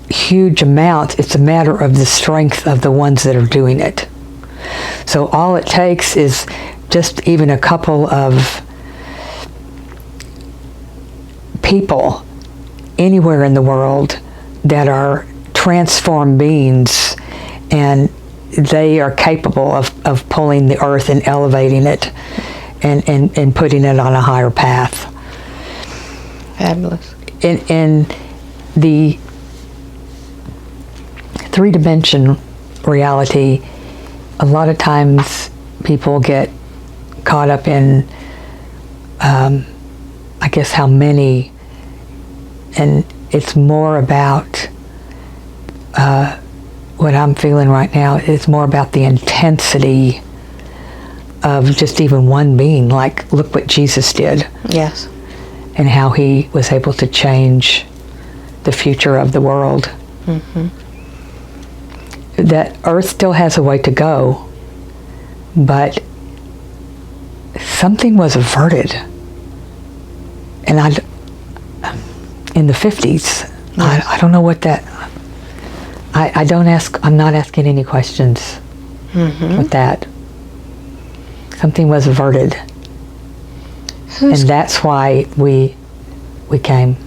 huge amounts. It's a matter of the strength of the ones that are doing it. So all it takes is just even a couple of people anywhere in the world that are transformed beings, and they are capable of pulling the earth and elevating it and putting it on a higher path. Fabulous. In the three-dimension reality, a lot of times people get caught up in, I guess, how many, and it's more about what I'm feeling right now. It's more about the intensity of just even one being. Like, look what Jesus did. Yes. And how he was able to change the future of the world. Mm-hmm. That Earth still has a way to go, but something was averted. And in the 50s, yes. I don't know what that, I don't ask, I'm not asking any questions with that. Something was averted. And that's why we came.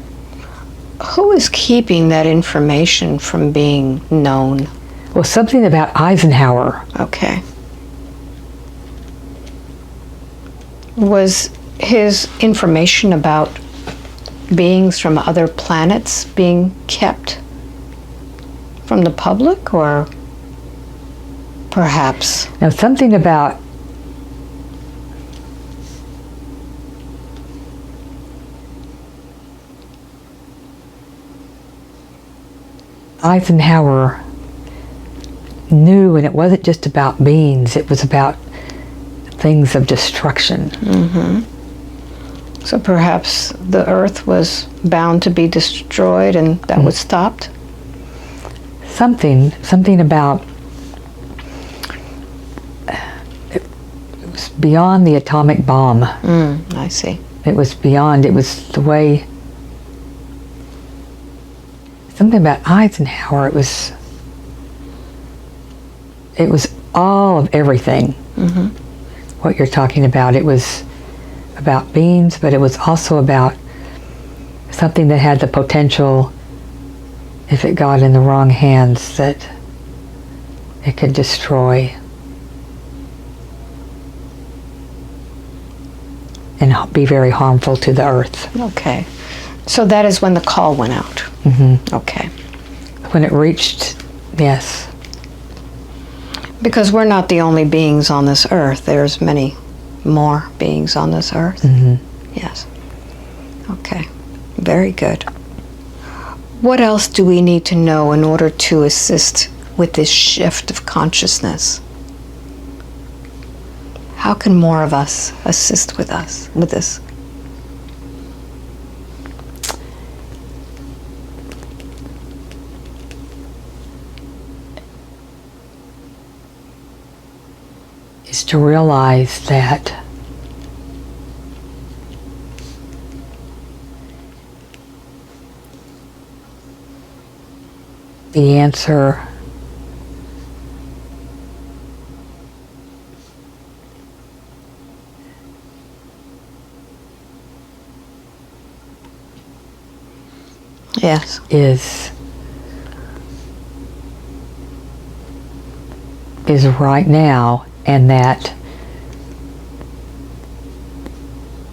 Who is keeping that information from being known? Well, something about Eisenhower. Okay. Was his information about beings from other planets being kept from the public, or perhaps? Now, something about Eisenhower knew, and it wasn't just about beings, it was about things of destruction. Mm-hmm. So perhaps the earth was bound to be destroyed, and that was stopped? Something about, it was beyond the atomic bomb. I see. It was beyond, it was the way, something about Eisenhower, it was all of everything. Mm-hmm. What you're talking about. It was about beings, but it was also about something that had the potential, if it got in the wrong hands, that it could destroy and be very harmful to the earth. Okay. So that is when the call went out. Mm-hmm. Okay. When it reached, yes. Because we're not the only beings on this earth. There's many more beings on this earth. Mm-hmm. Yes. Okay. Very good. What else do we need to know in order to assist with this shift of consciousness? How can more of us assist with this? Is to realize that the answer Yes. is right now, and that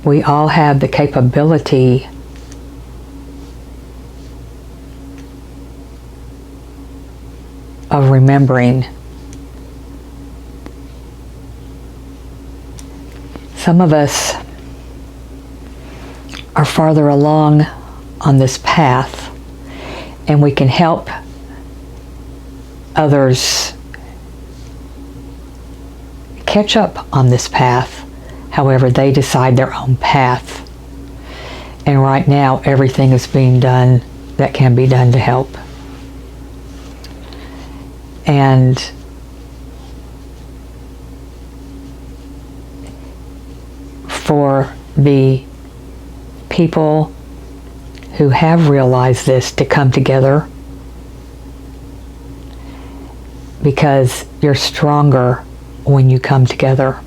we all have the capability of remembering. Some of us are farther along on this path, and we can help others catch up on this path, however they decide their own path. And right now, everything is being done that can be done to help. And for the people who have realized this to come together, because you're stronger when you come together.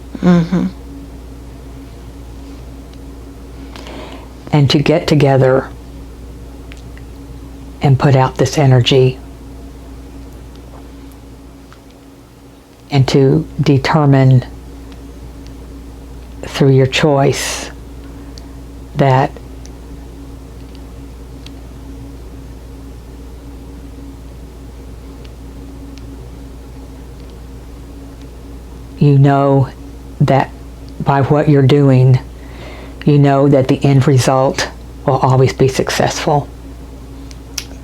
And to get together and put out this energy and to determine through your choice that you know that by what you're doing, you know that the end result will always be successful.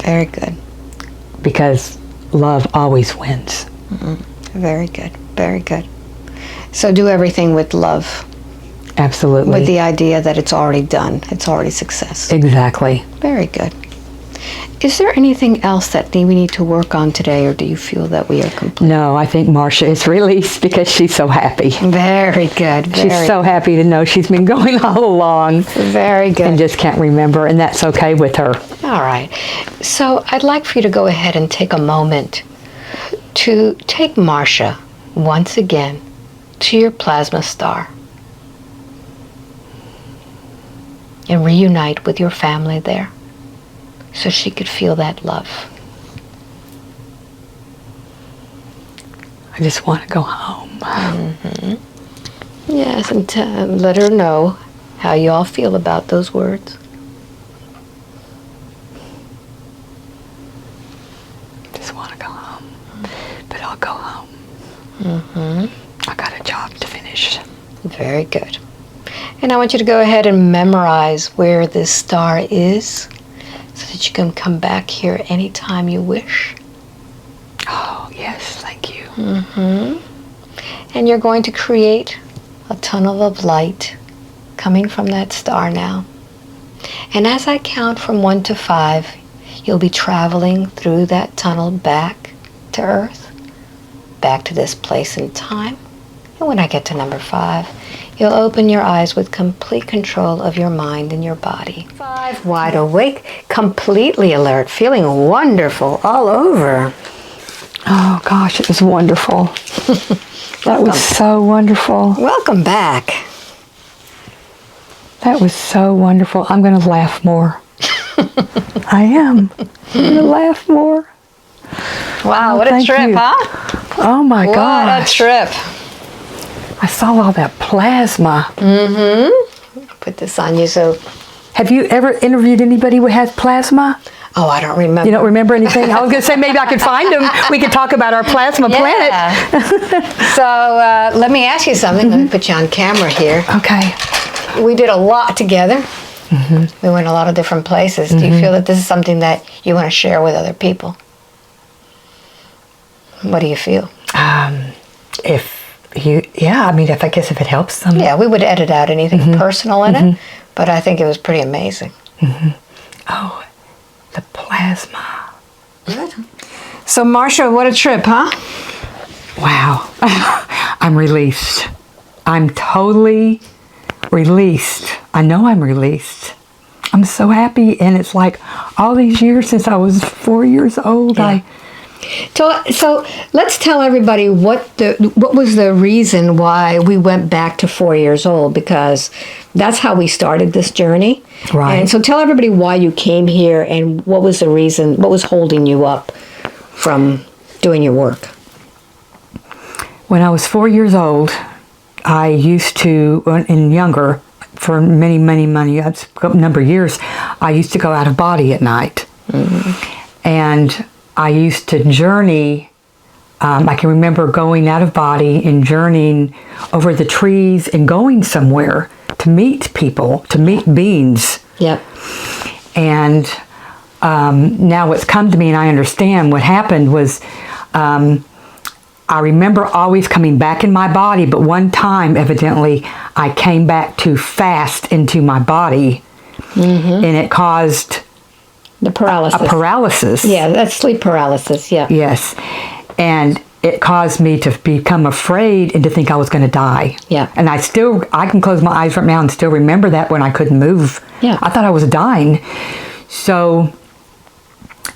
Very good. Because love always wins. Very good. Very good. So do everything with love. Absolutely. With the idea that it's already done. It's already success. Exactly. Very good. Is there anything else that we need to work on today, or do you feel that we are complete? No, I think Marcia is released because she's so happy. Very good. She's so happy to know she's been going all along. Very good. And just can't remember, and that's okay with her. All right. So I'd like for you to go ahead and take a moment to take Marcia once again to your plasma star and reunite with your family there, so she could feel that love. I just want to go home. Yes, and let her know how you all feel about those words. Just want to go home. But I'll go home. I got a job to finish. Very good. And I want you to go ahead and memorize where this star is, so that you can come back here anytime you wish. Oh, yes, thank you. And you're going to create a tunnel of light coming from that star now. And as I count from 1 to 5, you'll be traveling through that tunnel back to Earth, back to this place in time. And when I get to number 5, you'll open your eyes with complete control of your mind and your body. 5, wide awake, completely alert, feeling wonderful all over. Oh, gosh, it was wonderful. That was so wonderful. Welcome back. That was so wonderful. I'm going to laugh more. I am. I'm going to laugh more. Wow, what a thank trip, you. huh? Oh, my What gosh. a trip. I saw all that plasma. Put this on you so... Have you ever interviewed anybody who has plasma? Oh, I don't remember. You don't remember anything? I was going to say maybe I could find them. We could talk about our plasma planet. So let me ask you something. Let me put you on camera here. Okay. We did a lot together. We went a lot of different places. Do you feel that this is something that you want to share with other people? What do you feel? If I guess if it helps them. Yeah, we would edit out anything personal in it, but I think it was pretty amazing. Oh, the plasma. So, Marcia, what a trip, huh? Wow. I'm released. I'm totally released. I know I'm released. I'm so happy, and it's like all these years since I was 4 years old. Yeah. So let's tell everybody what was the reason why we went back to 4 years old, because that's how we started this journey. Right. And so tell everybody why you came here and what was the reason, what was holding you up from doing your work. When I was 4 years old, I used to, and younger, for many number of years, I used to go out of body at night. And I used to journey. I can remember going out of body and journeying over the trees and going somewhere to meet people, to meet beings. Yep. And now it's come to me and I understand what happened was I remember always coming back in my body, but one time evidently I came back too fast into my body and it caused the paralysis. A paralysis. Yeah, that's sleep paralysis, yeah. Yes. And it caused me to become afraid and to think I was going to die. Yeah. And I can close my eyes right now and still remember that when I couldn't move. Yeah. I thought I was dying. So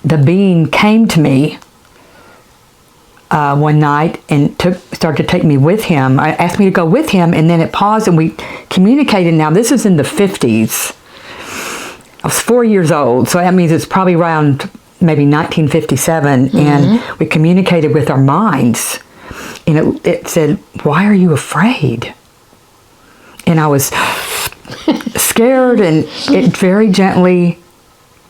the being came to me one night and started to take me with him. I asked me to go with him, and then it paused, and we communicated. Now, this is in the 50s. I was 4 years old, so that means it's probably around maybe 1957, and we communicated with our minds. And it said, "Why are you afraid?" And I was scared, and it very gently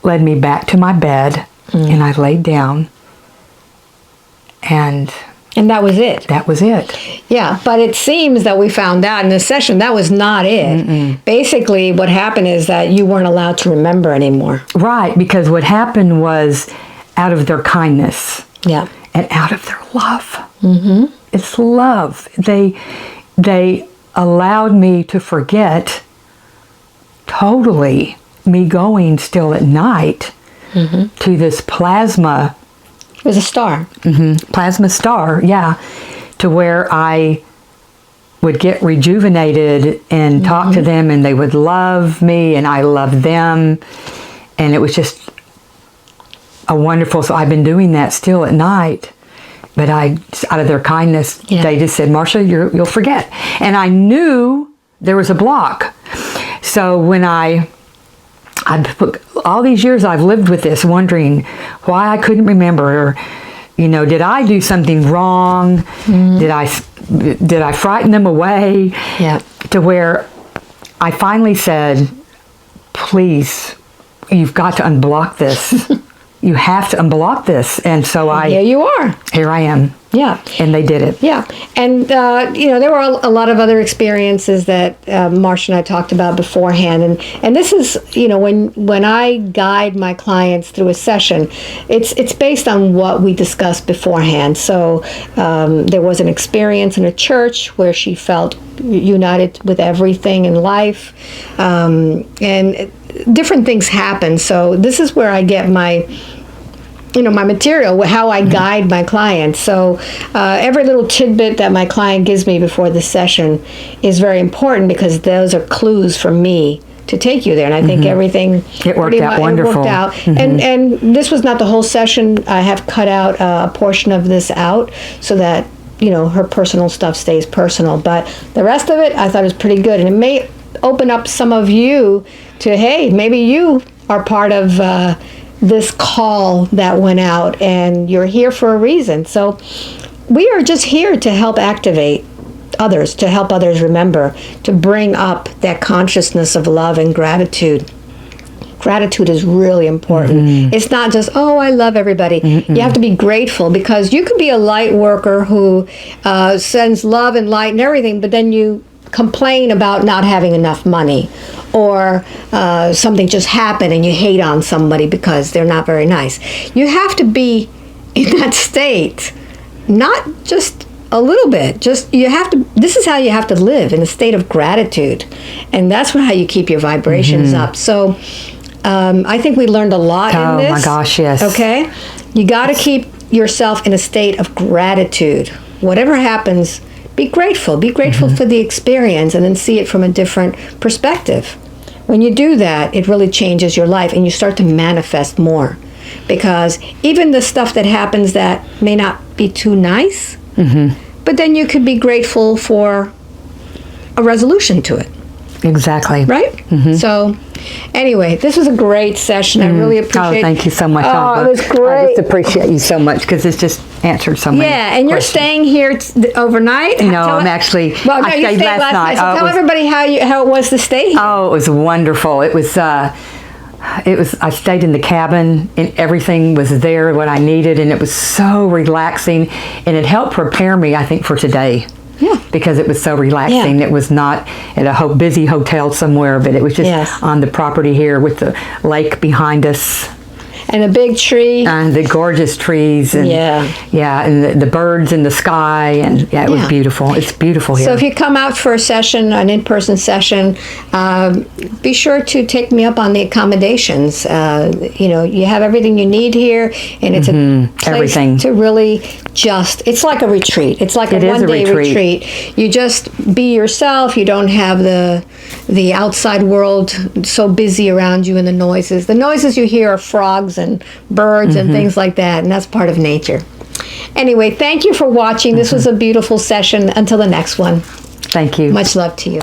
led me back to my bed, and I laid down. And that was it. That was it. Yeah, but it seems that we found out in this session that was not it. Basically, what happened is that you weren't allowed to remember anymore. Right, because what happened was out of their kindness. Yeah. And out of their love. It's love. They allowed me to forget totally me going still at night to this plasma. It was a star. Plasma star, yeah. To where I would get rejuvenated and talk to them, and they would love me and I loved them. And it was just a wonderful, so I've been doing that still at night. But out of their kindness, they just said, "Marcia, you'll forget." And I knew there was a block. So when I all these years I've lived with this, wondering why I couldn't remember, or, did I do something wrong? Did I frighten them away? Yeah. To where I finally said, "Please, you've got to unblock this." You have to unblock this. And so Here you are. Here I am. Yeah. And they did it. Yeah. And, there were a lot of other experiences that Marcia and I talked about beforehand. And this is, when I guide my clients through a session, it's based on what we discussed beforehand. So there was an experience in a church where she felt united with everything in life. And different things happen. So this is where I get my material, how I guide my clients. So every little tidbit that my client gives me before the session is very important, because those are clues for me to take you there. And I think everything worked out wonderful. And this was not the whole session. I have cut out a portion of this out so that her personal stuff stays personal. But the rest of it I thought was pretty good, and it may open up some of you to, hey, maybe you are part of this call that went out, and you're here for a reason. So we are just here to help activate others, to help others remember, to bring up that consciousness of love and gratitude. Gratitude is really important. It's not just, oh, I love everybody. You have to be grateful, because you could be a light worker who sends love and light and everything, but then you complain about not having enough money, or something just happened and you hate on somebody because they're not very nice. You have to be in that state, not just a little bit, this is how you have to live, in a state of gratitude. And that's how you keep your vibrations up. So I think we learned a lot in this. Oh my gosh, yes. Okay? You got to keep yourself in a state of gratitude. Whatever happens, be grateful. Be grateful for the experience, and then see it from a different perspective. When you do that, it really changes your life, and you start to manifest more. Because even the stuff that happens that may not be too nice, but then you could be grateful for a resolution to it. Exactly. Right? So, anyway, this was a great session. I really appreciate it. Oh, thank you so much. Oh, it was great. I just appreciate you so much, because it's just answered so many and you're questions. staying here overnight? No, I'm actually, I stayed last night. So tell everybody how it was to stay here. Oh, it was wonderful. It was, I stayed in the cabin, and everything was there, what I needed, and it was so relaxing, and it helped prepare me, I think, for today. Yeah. Because it was so relaxing. Yeah. It was not at a busy hotel somewhere, but it was just on the property here with the lake behind us. And a big tree. And the gorgeous trees. And, Yeah. and the birds in the sky. And it was beautiful. It's beautiful here. So if you come out for a session, an in-person session, be sure to take me up on the accommodations. You have everything you need here, and it's a place to really it's like a retreat. It's like a one-day retreat. You just be yourself. You don't have the outside world so busy around you and the noises. The noises you hear are frogs and birds and things like that, and that's part of nature. Anyway, thank you for watching. This was a beautiful session. Until the next one. Thank you. Much love to you.